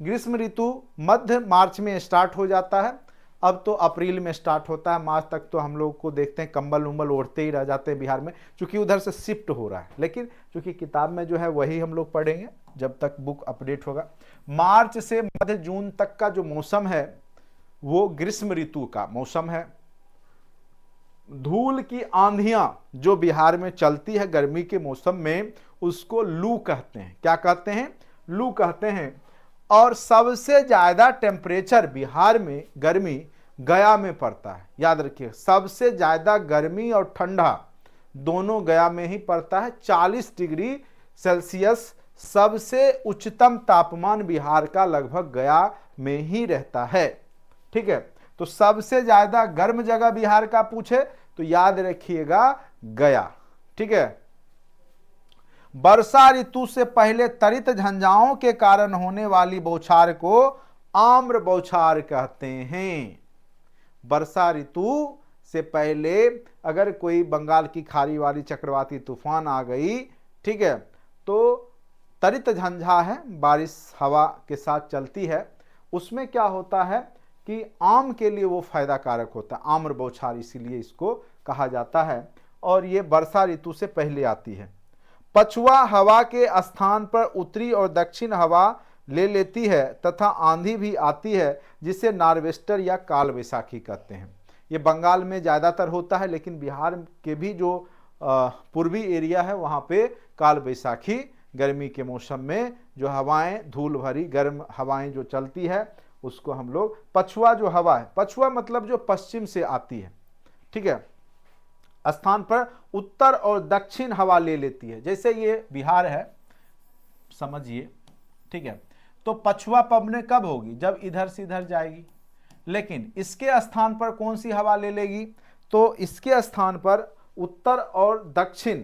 ग्रीष्म ऋतु मध्य मार्च में स्टार्ट हो जाता है, अब तो अप्रैल में स्टार्ट होता है। मार्च तक तो हम लोग को देखते हैं कंबल उम्बल ओढ़ते ही रह जाते हैं बिहार में, क्योंकि उधर से शिफ्ट हो रहा है, लेकिन चूँकि किताब में जो है वही हम लोग पढ़ेंगे जब तक बुक अपडेट होगा। मार्च से मध्य जून तक का जो मौसम है वो ग्रीष्म ऋतु का मौसम है। धूल की आंधियां जो बिहार में चलती है गर्मी के मौसम में, उसको लू कहते हैं। क्या कहते हैं, लू कहते हैं। और सबसे ज्यादा टेम्परेचर बिहार में गर्मी गया में पड़ता है, याद रखिए। सबसे ज्यादा गर्मी और ठंडा दोनों गया में ही पड़ता है। 40 डिग्री सेल्सियस सबसे उच्चतम तापमान बिहार का लगभग गया में ही रहता है। ठीक है, तो सबसे ज्यादा गर्म जगह बिहार का पूछे तो याद रखिएगा गया। ठीक है, वर्षा ऋतु से पहले त्वरित झंझाओं के कारण होने वाली बौछार को आम्र बौछार कहते हैं। वर्षा ऋतु से पहले अगर कोई बंगाल की खाड़ी वाली चक्रवाती तूफान आ गई, ठीक है, तो त्वरित झंझा है, बारिश हवा के साथ चलती है, उसमें क्या होता है कि आम के लिए वो फायदा कारक होता है, आम्र बौछार इसीलिए इसको कहा जाता है, और ये वर्षा ऋतु से पहले आती है। पछुआ हवा के स्थान पर उत्तरी और दक्षिण हवा ले लेती है तथा आंधी भी आती है, जिसे नार्वेस्टर या काल वैसाखी कहते हैं। ये बंगाल में ज़्यादातर होता है, लेकिन बिहार के भी जो पूर्वी एरिया है वहाँ पे काल वैसाखी गर्मी के मौसम में जो हवाएं, धूल भरी गर्म हवाएं जो चलती है उसको हम लोग पछुआ जो हवा है, पछुआ मतलब जो पश्चिम से आती है, ठीक है, स्थान पर उत्तर और दक्षिण हवा ले लेती है। जैसे ये बिहार है समझिए, ठीक है, तो पछुआ पवनें कब होगी? जब इधर से इधर जाएगी। लेकिन इसके स्थान पर कौन सी हवा ले लेगी? तो इसके स्थान पर उत्तर और दक्षिण,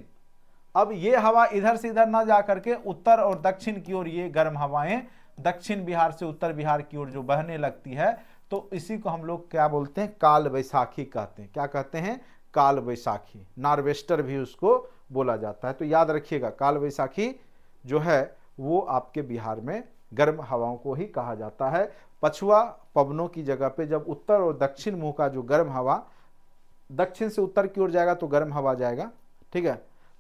अब ये हवा इधर से इधर ना जा करके उत्तर और दक्षिण की ओर ये गर्म हवाएं दक्षिण बिहार से उत्तर बिहार की ओर जो बहने लगती है, तो इसी को हम लोग क्या बोलते हैं? काल वैसाखी कहते हैं। क्या कहते हैं? काल वैसाखी। नार्वेस्टर भी उसको बोला जाता है। तो याद रखिएगा काल वैसाखी जो है वो आपके बिहार में गर्म हवाओं को ही कहा जाता है। पछुआ पवनों की जगह पे जब उत्तर और दक्षिण मुंह का जो गर्म हवा दक्षिण से उत्तर की ओर जाएगा तो गर्म हवा जाएगा, ठीक है,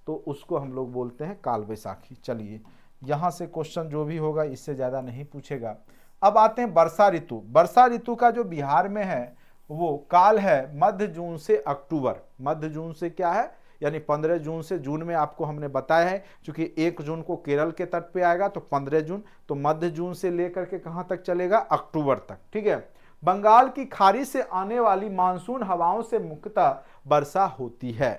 तो उसको हम लोग बोलते हैं काल वैसाखी। चलिए यहाँ से क्वेश्चन जो भी होगा इससे ज़्यादा नहीं पूछेगा। अब आते हैं वर्षा ऋतु। वर्षा ऋतु का जो बिहार में है वो काल है मध्य जून से अक्टूबर। मध्य जून से क्या है? यानी 15 जून से, जून में आपको हमने बताया है क्योंकि 1 जून को केरल के तट पे आएगा तो 15 जून, तो मध्य जून से लेकर के कहां तक चलेगा? अक्टूबर तक, ठीक है। बंगाल की खाड़ी से आने वाली मानसून हवाओं से मुख्यतः वर्षा होती है,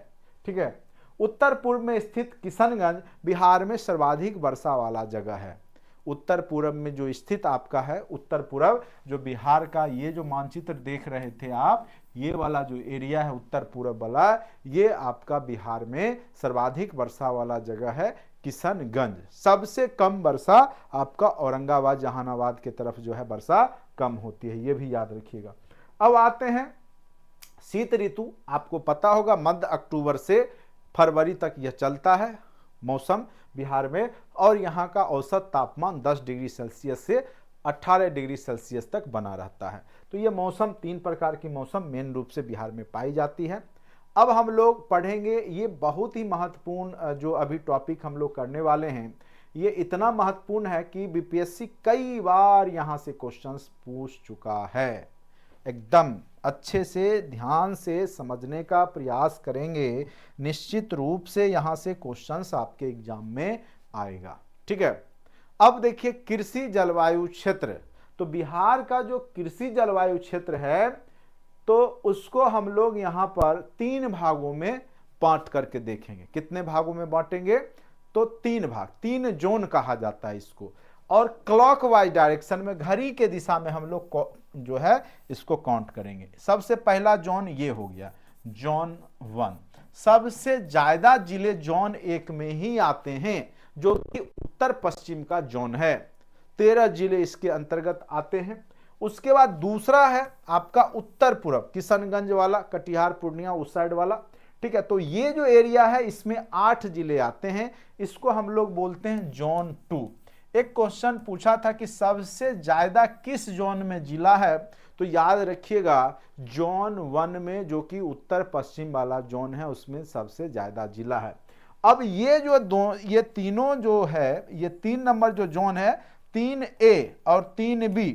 ठीक है। उत्तर पूर्व में स्थित किशनगंज बिहार में सर्वाधिक वर्षा वाला जगह है। उत्तर पूर्व में जो स्थित आपका है, उत्तर पूर्व जो बिहार का ये जो मानचित्र देख रहे थे आप, ये वाला जो एरिया है उत्तर पूर्व वाला, ये आपका बिहार में सर्वाधिक वर्षा वाला जगह है किशनगंज। सबसे कम वर्षा आपका औरंगाबाद जहानाबाद के तरफ जो है वर्षा कम होती है, ये भी याद रखिएगा। अब आते हैं शीत ऋतु। आपको पता होगा मध्य अक्टूबर से फरवरी तक यह चलता है मौसम बिहार में, और यहाँ का औसत तापमान 10 डिग्री सेल्सियस से 18 डिग्री सेल्सियस तक बना रहता है। तो ये मौसम 3 प्रकार की मौसम मेन रूप से बिहार में पाई जाती है। अब हम लोग पढ़ेंगे, ये बहुत ही महत्वपूर्ण जो अभी टॉपिक हम लोग करने वाले हैं, ये इतना महत्वपूर्ण है कि बीपीएससी कई बार यहाँ से क्वेश्चंस पूछ चुका है। एकदम अच्छे से ध्यान से समझने का प्रयास करेंगे, निश्चित रूप से यहाँ से क्वेश्चंस आपके एग्जाम में आएगा, ठीक है। अब देखिए कृषि जलवायु क्षेत्र, तो बिहार का जो कृषि जलवायु क्षेत्र है तो उसको हम लोग यहाँ पर 3 भागों में बांट करके देखेंगे। कितने भागों में बांटेंगे? तो 3 भाग, 3 जोन कहा जाता है इसको, और क्लॉकवाइज डायरेक्शन में, घड़ी के दिशा में हम लोग जो है इसको काउंट करेंगे। सबसे पहला जोन ये हो गया जोन 1। सबसे ज्यादा जिले जोन 1 में ही आते हैं जो कि उत्तर पश्चिम का जोन है। 13 जिले इसके अंतर्गत आते हैं। उसके बाद दूसरा है आपका उत्तर पूर्व, किशनगंज वाला, कटिहार पूर्णिया उस साइड वाला, ठीक है। तो ये जो एरिया है इसमें 8 जिले आते हैं, इसको हम लोग बोलते हैं जोन 2। एक क्वेश्चन पूछा था कि सबसे ज्यादा किस जोन में जिला है, तो याद रखिएगा जोन 1 में जो कि उत्तर पश्चिम वाला जोन है उसमें सबसे ज्यादा जिला है। अब ये जो ये तीनों जो है, ये 3 नंबर जो जोन है, 3A और 3B,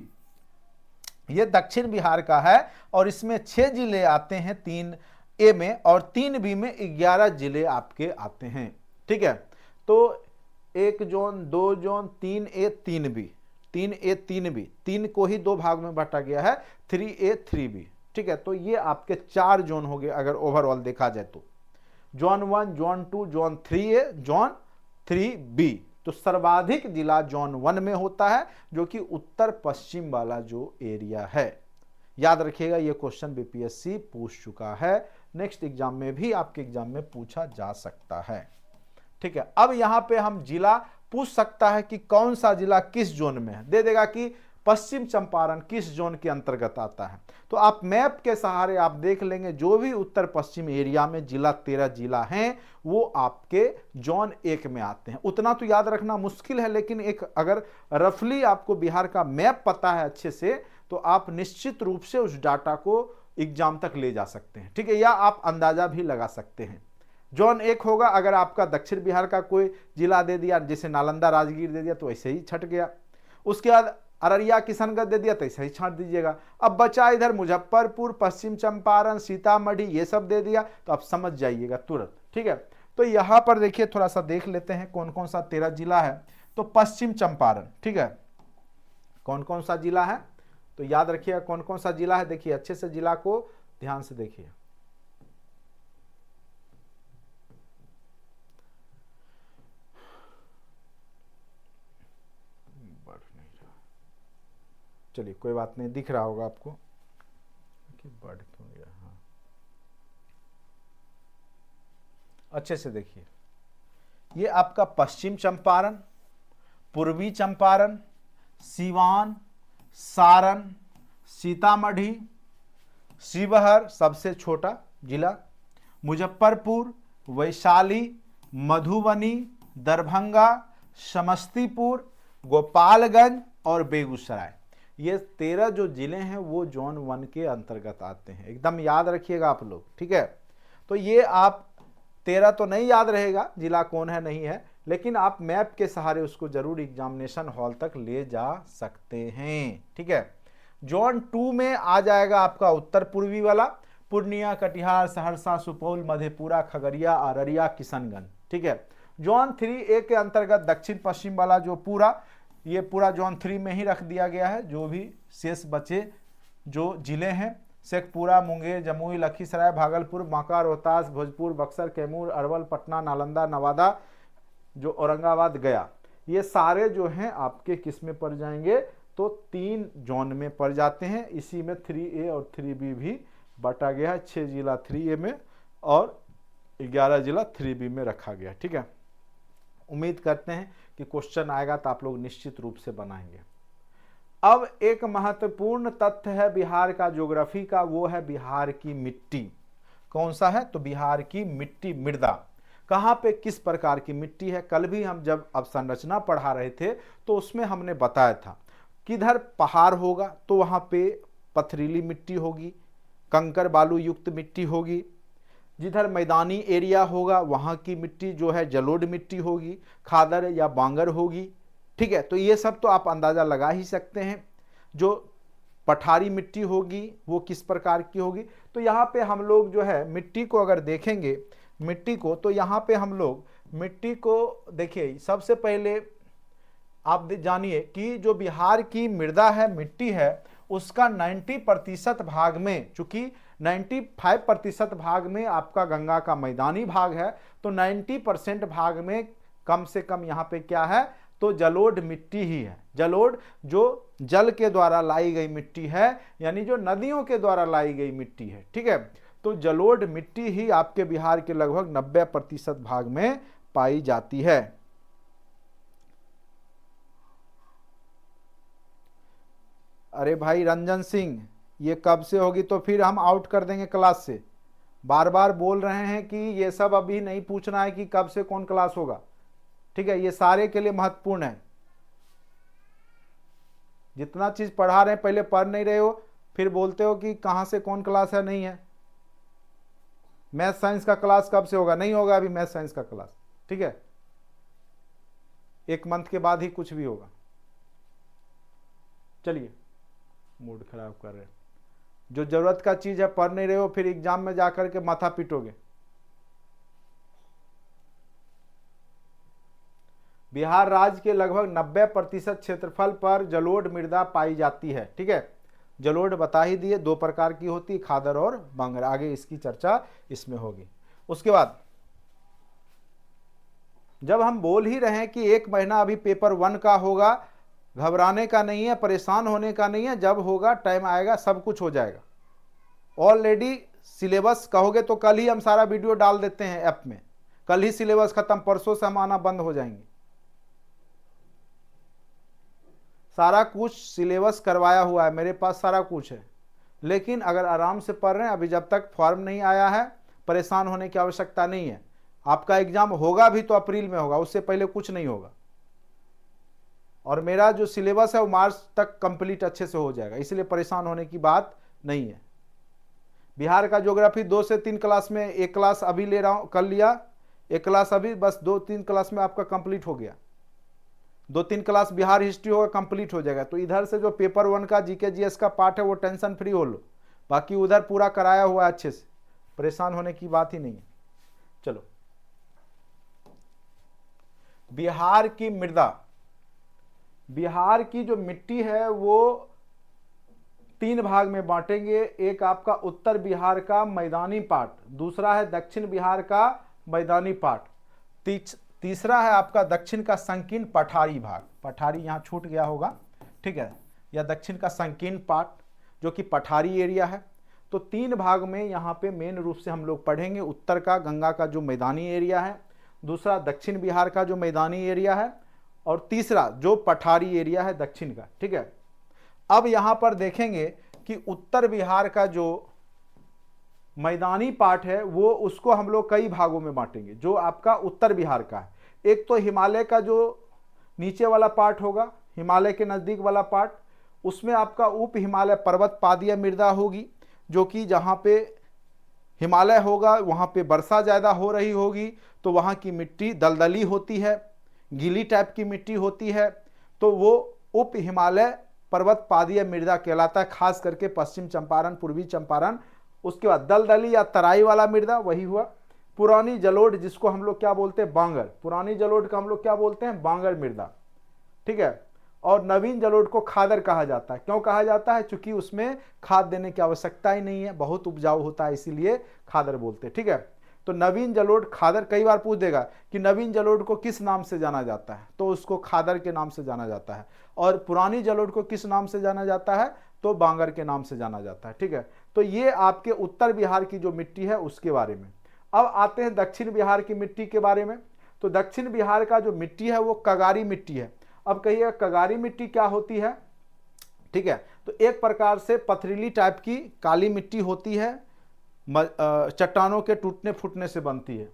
ये दक्षिण बिहार का है और इसमें 6 जिले आते हैं 3A में, और 3B में 11 जिले आपके आते हैं, ठीक है। तो 1 zone, 2 zone, 3A 3B, 3A 3B, 3 को ही 2 भाग में बांटा गया है, 3A 3B, ठीक है। तो ये आपके 4 जोन हो गए अगर ओवरऑल देखा जाए तो, zone 1, zone 2, zone 3A, zone 3B, तो सर्वाधिक जिला जोन 1 में होता है, जो कि उत्तर पश्चिम वाला जो एरिया है। याद रखिएगा, ये क्वेश्चन बीपीएससी पूछ चुका है, नेक्स्ट एग्जाम में भी आपके एग्जाम में पूछा जा सकता है। ठीक है, अब यहां पे हम जिला पूछ सकता है कि कौन सा जिला किस जोन में है, दे देगा कि पश्चिम चंपारण किस जोन के अंतर्गत आता है। तो आप मैप के सहारे आप देख लेंगे, जो भी उत्तर पश्चिम एरिया में जिला 13 जिला हैं वो आपके जोन 1 में आते हैं। उतना तो याद रखना मुश्किल है, लेकिन एक अगर रफली आपको बिहार का मैप पता है अच्छे से, तो आप निश्चित रूप से उस डाटा को एग्जाम तक ले जा सकते हैं। ठीक है, या आप अंदाजा भी लगा सकते हैं। जोन 1 होगा, अगर आपका दक्षिण बिहार का कोई जिला दे दिया, जैसे नालंदा राजगीर दे दिया तो ऐसे ही छट गया। उसके बाद अररिया किशनगंज दे दिया तो ऐसे ही छांट दीजिएगा। अब बचा इधर मुजफ्फरपुर, पश्चिम चंपारण, सीतामढ़ी, ये सब दे दिया तो आप समझ जाइएगा तुरंत। ठीक है, तो यहां पर देखिए थोड़ा सा देख लेते हैं कौन कौन सा 13 जिला है। तो पश्चिम चंपारण, ठीक है, कौन कौन सा जिला है तो याद रखिएगा कौन कौन सा जिला है। देखिए अच्छे से जिला को ध्यान से देखिए। चलिए कोई बात नहीं, दिख रहा होगा आपको कि बढ़ क्यों गया। हाँ, अच्छे से देखिए, ये आपका पश्चिम चंपारण, पूर्वी चंपारण, सीवान, सारण, सीतामढ़ी, शिवहर सबसे छोटा जिला, मुजफ्फरपुर, वैशाली, मधुबनी, दरभंगा, समस्तीपुर, गोपालगंज और बेगूसराय, ये 13 जो जिले हैं वो जोन 1 के अंतर्गत आते हैं। एकदम याद रखिएगा आप लोग। ठीक है, तो ये आप 13 तो नहीं याद रहेगा जिला कौन है नहीं है, लेकिन आप मैप के सहारे उसको जरूर एग्जामिनेशन हॉल तक ले जा सकते हैं। ठीक है, जोन 2 में आ जाएगा आपका उत्तर पूर्वी वाला, पूर्णिया, कटिहार, सहरसा, सुपौल, मधेपुरा, खगड़िया, अररिया, किशनगंज। ठीक है, जोन 3A के अंतर्गत दक्षिण पश्चिम वाला जो पूरा, ये पूरा जोन 3 में ही रख दिया गया है। जो भी शेष बचे जो जिले हैं, शेखपुरा, मुंगेर, जमुई, लखीसराय, भागलपुर, बांका, रोहतास, भोजपुर, बक्सर, कैमूर, अरवल, पटना, नालंदा, नवादा, जो औरंगाबाद, गया, ये सारे जो हैं आपके किस में पड़ जाएंगे तो 3 जोन में पड़ जाते हैं। इसी में 3A और 3B भी बांटा गया है। 6 जिला 3A में और 11 जिला 3B में रखा गया। ठीक है, उम्मीद करते हैं कि क्वेश्चन आएगा तो आप लोग निश्चित रूप से बनाएंगे। अब एक महत्वपूर्ण तथ्य है बिहार का ज्योग्राफी का, वो है बिहार की मिट्टी। कौन सा है तो बिहार की मिट्टी, मृदा। कहाँ पे किस प्रकार की मिट्टी है, कल भी हम जब अवसंरचना पढ़ा रहे थे तो उसमें हमने बताया था, किधर पहाड़ होगा तो वहाँ पे पथरीली मिट्टी होगी, कंकर बालू युक्त मिट्टी होगी, जिधर मैदानी एरिया होगा वहाँ की मिट्टी जो है जलोढ़ मिट्टी होगी, खादर या बांगर होगी। ठीक है, तो ये सब तो आप अंदाज़ा लगा ही सकते हैं। जो पठारी मिट्टी होगी वो किस प्रकार की होगी, तो यहाँ पे हम लोग जो है मिट्टी को अगर देखेंगे मिट्टी को, तो यहाँ पे हम लोग मिट्टी को देखिए, सबसे पहले आप जानिए कि जो बिहार की मृदा है, मिट्टी है, उसका 90% भाग में, चूंकि 95% भाग में आपका गंगा का मैदानी भाग है, तो 90% भाग में कम से कम यहाँ पे क्या है तो जलोढ़ मिट्टी ही है। जलोढ़ जो जल के द्वारा लाई गई मिट्टी है, यानी जो नदियों के द्वारा लाई गई मिट्टी है। ठीक है, तो जलोढ़ मिट्टी ही आपके बिहार के लगभग 90% भाग में पाई जाती है। अरे भाई रंजन सिंह, ये कब से होगी, तो फिर हम आउट कर देंगे क्लास से। बार बार बोल रहे हैं कि ये सब अभी नहीं पूछना है कि कब से कौन क्लास होगा। ठीक है, ये सारे के लिए महत्वपूर्ण है। जितना चीज पढ़ा रहे हैं पहले पढ़ नहीं रहे हो, फिर बोलते हो कि कहां से कौन क्लास है, नहीं है। मैथ साइंस का क्लास कब से होगा, नहीं होगा अभी मैथ साइंस का क्लास। ठीक है, 1 मंथ के बाद ही कुछ भी होगा। चलिए, मूड खराब कर रहे हैं। जो जरूरत का चीज है पढ़ नहीं रहे हो, फिर एग्जाम में जाकर के माथा पीटोगे। बिहार राज्य के लगभग 90% क्षेत्रफल पर जलोढ़ मृदा पाई जाती है। ठीक है, जलोढ़ बता ही दिए 2 प्रकार की होती है, खादर और बांगर। आगे इसकी चर्चा इसमें होगी। उसके बाद जब हम बोल ही रहे हैं कि 1 महीना अभी पेपर 1 का होगा, घबराने का नहीं है, परेशान होने का नहीं है, जब होगा टाइम आएगा सब कुछ हो जाएगा। ऑलरेडी सिलेबस कहोगे तो कल ही हम सारा वीडियो डाल देते हैं ऐप में, कल ही सिलेबस खत्म, परसों से हम आना बंद हो जाएंगे। सारा कुछ सिलेबस करवाया हुआ है मेरे पास, सारा कुछ है। लेकिन अगर आराम से पढ़ रहे हैं, अभी जब तक फॉर्म नहीं आया है परेशान होने की आवश्यकता नहीं है। आपका एग्जाम होगा भी तो अप्रैल में होगा, उससे पहले कुछ नहीं होगा। और मेरा जो सिलेबस है वो मार्च तक कंप्लीट अच्छे से हो जाएगा, इसलिए परेशान होने की बात नहीं है। बिहार का ज्योग्राफी 2 से 3 क्लास में, 1 क्लास अभी ले रहा हूं, कल लिया 1 क्लास अभी, बस 2-3 क्लास में आपका कंप्लीट हो गया। 2-3 क्लास बिहार हिस्ट्री होगा, कंप्लीट हो जाएगा। तो इधर से जो पेपर 1 का जीके जीएस का पार्ट है वो टेंशन फ्री हो लो, बाकी उधर पूरा कराया हुआ है अच्छे से, परेशान होने की बात ही नहीं है। चलो, बिहार की मृदा, बिहार की जो मिट्टी है वो 3 भाग में बांटेंगे। एक आपका उत्तर बिहार का मैदानी पार्ट, दूसरा है दक्षिण बिहार का मैदानी पार्ट, तीसरा है आपका दक्षिण का संकीर्ण पठारी भाग। पठारी यहाँ छूट गया होगा, ठीक है, या दक्षिण का संकीर्ण पार्ट जो कि पठारी एरिया है। तो 3 भाग में यहाँ पे मेन रूप से हम लोग पढ़ेंगे। उत्तर का गंगा का जो मैदानी एरिया है, दूसरा दक्षिण बिहार का जो मैदानी एरिया है, और तीसरा जो पठारी एरिया है दक्षिण का, ठीक है। अब यहां पर देखेंगे कि उत्तर बिहार का जो मैदानी पार्ट है वो, उसको हम लोग कई भागों में बांटेंगे। जो आपका उत्तर बिहार का है, एक तो हिमालय का जो नीचे वाला पार्ट होगा, हिमालय के नज़दीक वाला पार्ट, उसमें आपका उप हिमालय पर्वत पादीय मृदा होगी, जो कि जहाँ पे हिमालय होगा वहाँ पे वर्षा ज़्यादा हो रही होगी, तो वहाँ की मिट्टी दलदली होती है, गीली टाइप की मिट्टी होती है, तो वो उप हिमालय पर्वत पादीय मृदा कहलाता है, खास करके पश्चिम चंपारण, पूर्वी चंपारण। उसके बाद दलदली या तराई वाला मृदा, वही हुआ पुरानी जलोढ़, जिसको हम लोग क्या बोलते हैं, बांगर। पुरानी जलोढ़ का हम लोग क्या बोलते हैं, बांगर मृदा, ठीक है। और नवीन जलोढ़ को खादर कहा जाता है। क्यों कहा जाता है, क्योंकि उसमें खाद देने की आवश्यकता ही नहीं है, बहुत उपजाऊ होता है, इसीलिए खादर बोलते हैं, ठीक है। तो नवीन जलोढ़ खादर, कई बार पूछ देगा कि नवीन जलोढ़ को किस नाम से जाना जाता है, तो उसको खादर के नाम से जाना जाता है। और पुरानी जलोढ़ को किस नाम से जाना जाता है, तो बांगर के नाम से जाना जाता है, ठीक है। तो ये आपके उत्तर बिहार की जो मिट्टी है उसके बारे में। अब आते हैं दक्षिण बिहार की मिट्टी के बारे में। तो दक्षिण बिहार का जो मिट्टी है वो कगारी मिट्टी है। अब कहिए कगारी मिट्टी क्या होती है, ठीक है। तो एक प्रकार से पथरीली टाइप की काली मिट्टी होती है, चट्टानों के टूटने फूटने से बनती है।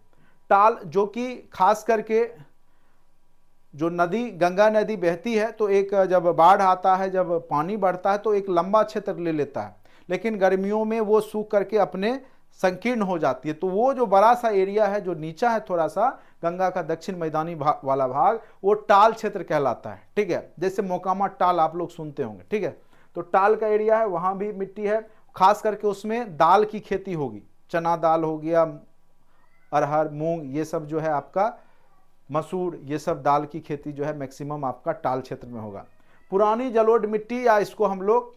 टाल, जो कि खास करके जो नदी, गंगा नदी बहती है, तो एक जब बाढ़ आता है, जब पानी बढ़ता है, तो एक लंबा क्षेत्र ले लेता है, लेकिन गर्मियों में वो सूख करके अपने संकीर्ण हो जाती है। तो वो जो बड़ा सा एरिया है जो नीचा है थोड़ा सा, गंगा का दक्षिण मैदानी वाला भाग, वो टाल क्षेत्र कहलाता है, ठीक है। जैसे मोकामा टाल आप लोग सुनते होंगे, ठीक है। तो टाल का एरिया है, वहाँ भी मिट्टी है, खास करके उसमें दाल की खेती होगी, चना दाल हो गया, अरहर, मूंग, ये सब जो है आपका, मसूर, ये सब दाल की खेती जो है मैक्सिमम आपका टाल क्षेत्र में होगा। पुरानी जलोढ़ मिट्टी, या इसको हम लोग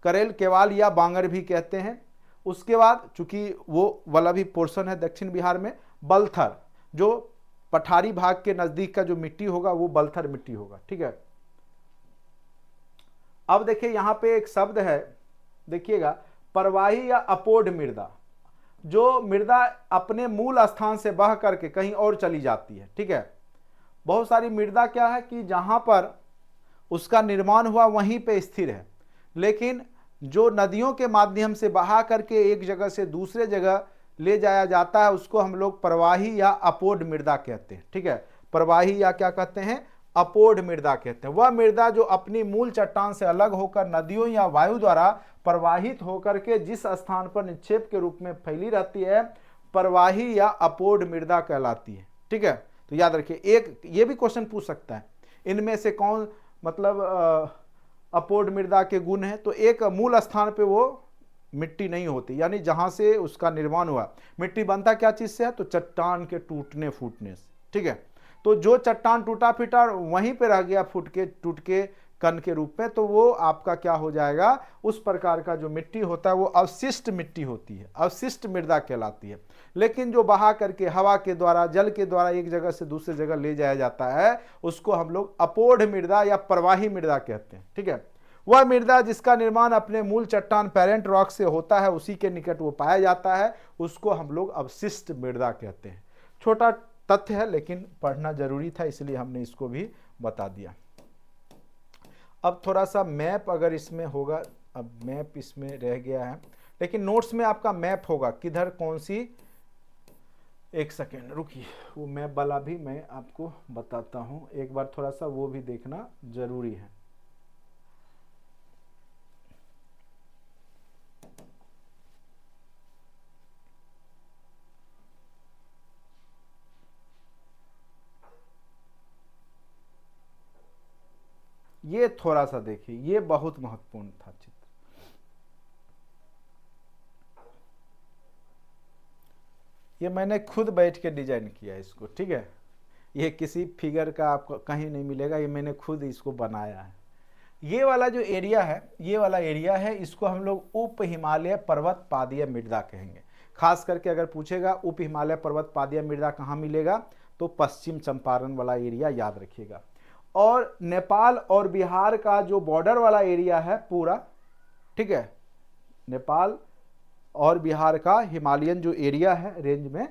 करेल, केवाल या बांगर भी कहते हैं। उसके बाद चूंकि वो वाला भी पोर्शन है दक्षिण बिहार में, बलथर, जो पठारी भाग के नजदीक का जो मिट्टी होगा वो बलथर मिट्टी होगा, ठीक है। अब देखिए यहां पे एक शब्द है, देखिएगा, परवाही या अपोढ़ मृदा। जो मृदा अपने मूल स्थान से बह करके कहीं और चली जाती है, ठीक है। बहुत सारी मृदा क्या है कि जहां पर उसका निर्माण हुआ वहीं पे स्थिर है, लेकिन जो नदियों के माध्यम से बहा करके एक जगह से दूसरे जगह ले जाया जाता है, उसको हम लोग प्रवाही या अपोढ़ मृदा कहते हैं, ठीक है। प्रवाही या क्या कहते हैं, अपोढ़ मृदा कहते हैं। वह मृदा जो अपनी मूल चट्टान से अलग होकर नदियों या वायु द्वारा प्रवाहित होकर के जिस स्थान पर निक्षेप के रूप में फैली रहती है, प्रवाही या अपोढ़ मृदा कहलाती है, ठीक है। तो याद रखिए, एक ये भी क्वेश्चन पूछ सकता है, इनमें से कौन मतलब अपोढ़ मृदा के गुण है। तो एक मूल स्थान पे वो मिट्टी नहीं होती, यानी जहां से उसका निर्माण हुआ। मिट्टी बनता क्या चीज से है, तो चट्टान के टूटने फूटने से, ठीक है। तो जो चट्टान टूटा फिटा वहीं पे रह गया, फूट के टूट के कण के रूप में, तो वो आपका क्या हो जाएगा, उस प्रकार का जो मिट्टी होता है वो अवशिष्ट मिट्टी होती है, अवशिष्ट मृदा कहलाती है। लेकिन जो बहा करके हवा के द्वारा, जल के द्वारा एक जगह से दूसरी जगह ले जाया जाता है, उसको हम लोग अपोढ़ मृदा या प्रवाही मृदा कहते हैं। ठीक है, वह मृदा जिसका निर्माण अपने मूल चट्टान पेरेंट रॉक से होता है, उसी के निकट वो पाया जाता है, उसको हम लोग अवशिष्ट मृदा कहते हैं। छोटा तथ्य है लेकिन पढ़ना जरूरी था, इसलिए हमने इसको भी बता दिया। अब थोड़ा सा मैप अगर इसमें होगा, अब मैप इसमें रह गया है, लेकिन नोट्स में आपका मैप होगा किधर कौन सी, एक सेकेंड रुकिए, वो मैप वाला भी मैं आपको बताता हूँ, एक बार थोड़ा सा वो भी देखना जरूरी है। ये थोड़ा सा देखिए, ये बहुत महत्वपूर्ण था चित्र। ये मैंने खुद बैठ के डिजाइन किया इसको, ठीक है, ये किसी फिगर का आपको कहीं नहीं मिलेगा, ये मैंने खुद इसको बनाया है। ये वाला जो एरिया है, ये वाला एरिया है, इसको हम लोग उप हिमालय पर्वत पादीय मृदा कहेंगे। खास करके अगर पूछेगा उप हिमालय पर्वत पादीय मृदा कहाँ मिलेगा, तो पश्चिम चंपारण वाला एरिया याद रखिएगा। और नेपाल और बिहार का जो बॉर्डर वाला एरिया है पूरा, ठीक है, नेपाल और बिहार का हिमालयन जो एरिया है रेंज में,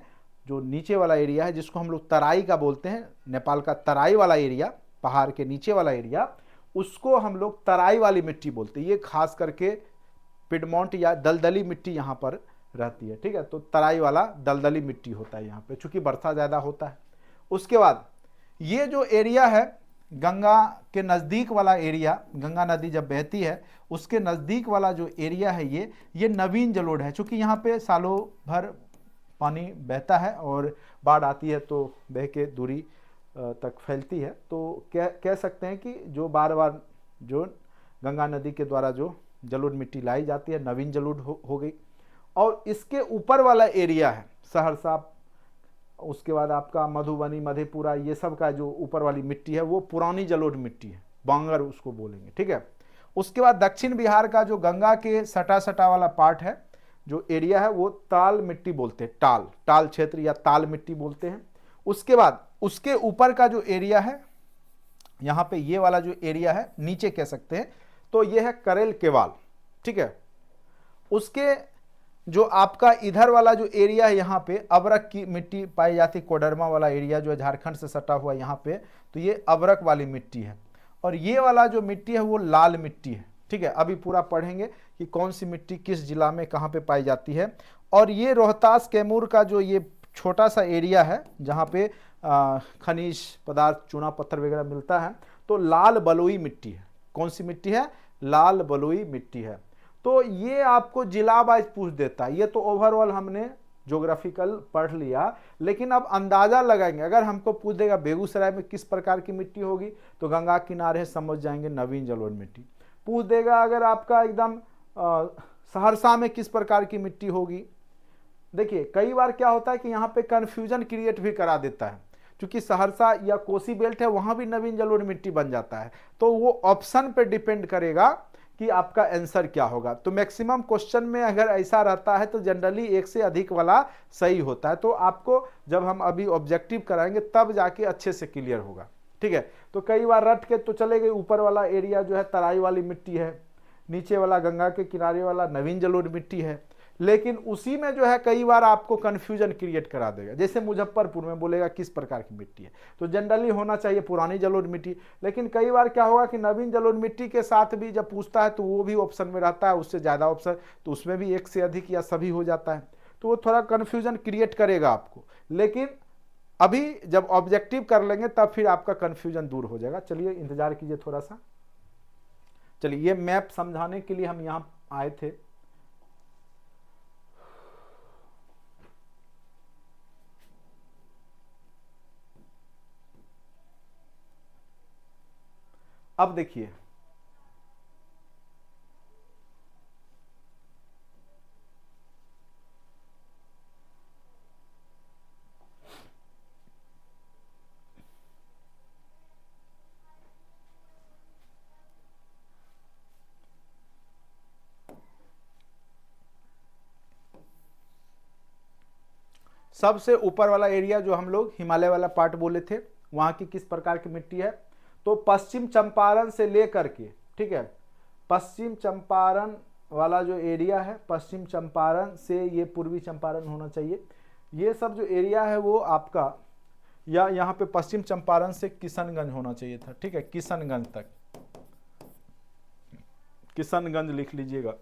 जो नीचे वाला एरिया है जिसको हम लोग तराई का बोलते हैं, नेपाल का तराई वाला एरिया, पहाड़ के नीचे वाला एरिया, उसको हम लोग तराई वाली मिट्टी बोलते हैं। ये खास करके पिडमोंट या दलदली मिट्टी यहाँ पर रहती है। ठीक है, तो तराई वाला दलदली मिट्टी होता है यहाँ पे, चूंकि वर्षा ज़्यादा होता है। उसके बाद ये जो एरिया है गंगा के नज़दीक वाला एरिया, गंगा नदी जब बहती है उसके नज़दीक वाला जो एरिया है ये नवीन जलोढ़ है। चूँकि यहाँ पे सालों भर पानी बहता है और बाढ़ आती है तो बह के दूरी तक फैलती है, तो कह सकते हैं कि जो बार बार जो गंगा नदी के द्वारा जो जलोढ़ मिट्टी लाई जाती है नवीन जलोढ़ हो गई। और इसके ऊपर वाला एरिया है सहरसा, उसके बाद आपका मधुबनी, मधेपुरा, ये सब का जो ऊपर वाली मिट्टी है वो पुरानी जलोढ़ मिट्टी है, बांगर उसको बोलेंगे। ठीक है, उसके बाद दक्षिण बिहार का जो गंगा के सटा सटा वाला पार्ट है, जो एरिया है, वो ताल मिट्टी बोलते हैं, टाल क्षेत्र या ताल मिट्टी बोलते हैं। उसके बाद उसके ऊपर का जो एरिया है, यहाँ पे ये वाला जो एरिया है नीचे कह सकते हैं, तो ये है करेल केवाल। ठीक है, उसके जो आपका इधर वाला जो एरिया है यहाँ पे अबरक की मिट्टी पाई जाती है, कोडरमा वाला एरिया जो है झारखंड से सटा हुआ यहाँ पे, तो ये अबरक वाली मिट्टी है। और ये वाला जो मिट्टी है वो लाल मिट्टी है। ठीक है, अभी पूरा पढ़ेंगे कि कौन सी मिट्टी किस जिला में कहाँ पे पाई जाती है। और ये रोहतास कैमूर का जो ये छोटा सा एरिया है जहाँ पे खनिज पदार्थ, चूना पत्थर वगैरह मिलता है, तो लाल बलुई मिट्टी है। कौन सी मिट्टी है? लाल बलुई मिट्टी है। तो ये आपको जिला वाइज पूछ देता है। ये तो ओवरऑल हमने ज्योग्राफिकल पढ़ लिया, लेकिन अब अंदाजा लगाएंगे। अगर हमको पूछ देगा बेगूसराय में किस प्रकार की मिट्टी होगी, तो गंगा किनारे समझ जाएंगे नवीन जलोढ़ मिट्टी। पूछ देगा अगर आपका एकदम सहरसा में किस प्रकार की मिट्टी होगी। देखिए कई बार क्या होता है कि यहाँ पे कन्फ्यूजन क्रिएट भी करा देता है, क्योंकि सहरसा या कोसी बेल्ट है वहाँ भी नवीन जलोढ़ मिट्टी बन जाता है। तो वो ऑप्शन पे डिपेंड करेगा कि आपका आंसर क्या होगा। तो मैक्सिमम क्वेश्चन में अगर ऐसा रहता है तो जनरली एक से अधिक वाला सही होता है। तो आपको जब हम अभी ऑब्जेक्टिव कराएंगे तब जाके अच्छे से क्लियर होगा। ठीक है, तो कई बार रट के तो चले गए, ऊपर वाला एरिया जो है तराई वाली मिट्टी है, नीचे वाला गंगा के किनारे वाला नवीन जलोढ़ मिट्टी है, लेकिन उसी में जो है कई बार आपको कंफ्यूजन क्रिएट करा देगा। जैसे मुजफ्फरपुर में बोलेगा किस प्रकार की मिट्टी है, तो जनरली होना चाहिए पुरानी जलोढ़ मिट्टी। लेकिन कई बार क्या होगा कि नवीन जलोढ़ मिट्टी के साथ भी जब पूछता है तो वो भी ऑप्शन में रहता है, उससे ज़्यादा ऑप्शन, तो उसमें भी एक से अधिक या सभी हो जाता है, तो वो थोड़ा कन्फ्यूजन क्रिएट करेगा आपको। लेकिन अभी जब ऑब्जेक्टिव कर लेंगे तब फिर आपका कन्फ्यूजन दूर हो जाएगा। चलिए इंतजार कीजिए थोड़ा सा। चलिए ये मैप समझाने के लिए हम यहाँ आए थे। अब देखिए सबसे ऊपर वाला एरिया जो हम लोग हिमालय वाला पार्ट बोले थे, वहां की किस प्रकार की मिट्टी है, तो पश्चिम चंपारण से लेकर के, ठीक है, पश्चिम चंपारण वाला जो एरिया है, पश्चिम चंपारण से ये पूर्वी चंपारण होना चाहिए, ये सब जो एरिया है वो आपका, या यहाँ पे पश्चिम चंपारण से किशनगंज होना चाहिए था, ठीक है, किशनगंज तक, किशनगंज लिख लीजिएगा।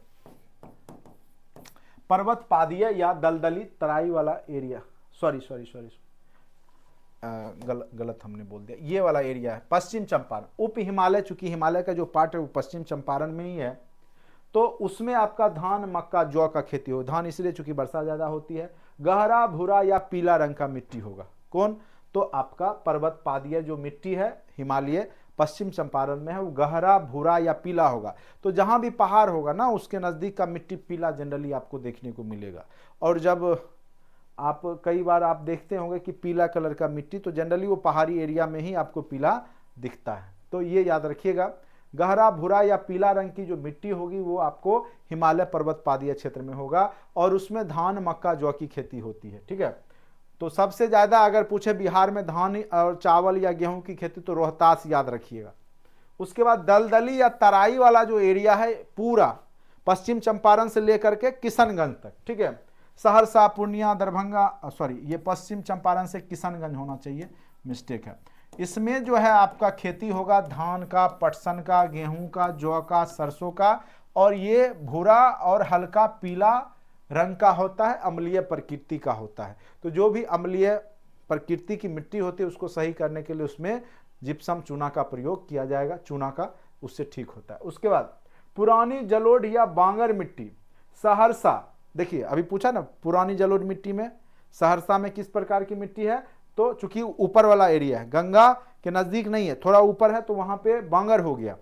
पर्वत पादीय या दलदली तराई वाला एरिया, सॉरी गलत हमने बोल दिया, ये वाला एरिया है पश्चिम चंपारण। उप हिमालय, चूंकि हिमालय का जो पार्ट है वो पश्चिम चंपारण में ही है, तो उसमें आपका धान, मक्का, जौ का खेती हो। धान इसलिए चूंकि वर्षा ज्यादा होती है। गहरा भूरा या पीला रंग का मिट्टी होगा, कौन, तो आपका पर्वत पादीय जो मिट्टी है हिमालय पश्चिम चंपारण में है, वो गहरा भूरा या पीला होगा। तो जहां भी पहाड़ होगा ना, उसके नजदीक का मिट्टी पीला जनरली आपको देखने को मिलेगा। और जब आप कई बार आप देखते होंगे कि पीला कलर का मिट्टी, तो जनरली वो पहाड़ी एरिया में ही आपको पीला दिखता है। तो ये याद रखिएगा, गहरा भूरा या पीला रंग की जो मिट्टी होगी वो आपको हिमालय पर्वत पादीय क्षेत्र में होगा, और उसमें धान, मक्का, जौ की खेती होती है, ठीक है। तो सबसे ज्यादा अगर पूछे बिहार में धान और चावल या गेहूं की खेती, तो रोहतास याद रखिएगा। उसके बाद दलदली या तराई वाला जो एरिया है पूरा पश्चिम चंपारण से लेकर के किशनगंज तक, ठीक है, सहरसा, पूर्णिया, दरभंगा, सॉरी ये पश्चिम चंपारण से किशनगंज होना चाहिए, मिस्टेक है। इसमें जो है आपका खेती होगा धान का, पटसन का, गेहूं का, जौ का, सरसों का, और ये भूरा और हल्का पीला रंग का होता है, अम्लीय प्रकृति का होता है। तो जो भी अम्लीय प्रकृति की मिट्टी होती है उसको सही करने के लिए उसमें जिप्सम चूना का प्रयोग किया जाएगा, चूना का, उससे ठीक होता है। उसके बाद पुरानी जलोढ़ या बांगर मिट्टी, सहरसा, देखिए अभी पूछा ना पुरानी जलोढ़ मिट्टी में सहरसा में किस प्रकार की मिट्टी है, तो चूंकि ऊपर वाला एरिया है, गंगा के नजदीक नहीं है, थोड़ा ऊपर है, तो वहां पे बांगर हो गया।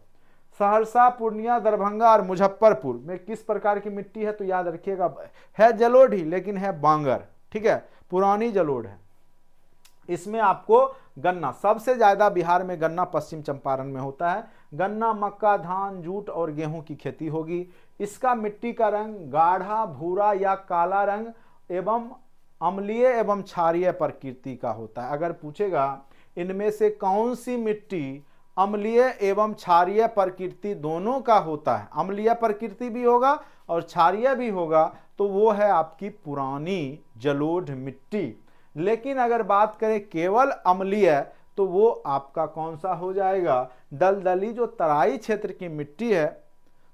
सहरसा, पूर्णिया, दरभंगा और मुजफ्फरपुर में किस प्रकार की मिट्टी है, तो याद रखिएगा है जलोढ़ ही लेकिन है बांगर, ठीक है, पुरानी जलोढ़ है। इसमें आपको गन्ना, सबसे ज्यादा बिहार में गन्ना पश्चिम चंपारण में होता है। गन्ना, मक्का, धान, जूट और गेहूं की खेती होगी। इसका मिट्टी का रंग गाढ़ा भूरा या काला रंग एवं अम्लीय एवं क्षारीय प्रकृति का होता है। अगर पूछेगा इनमें से कौन सी मिट्टी अम्लीय एवं क्षारीय प्रकृति दोनों का होता है, अम्लीय प्रकृति भी होगा और क्षारीय भी होगा, तो वो है आपकी पुरानी जलोढ़ मिट्टी। लेकिन अगर बात करें केवल अम्लीय, तो वो आपका कौन सा हो जाएगा, दलदली जो तराई क्षेत्र की मिट्टी है,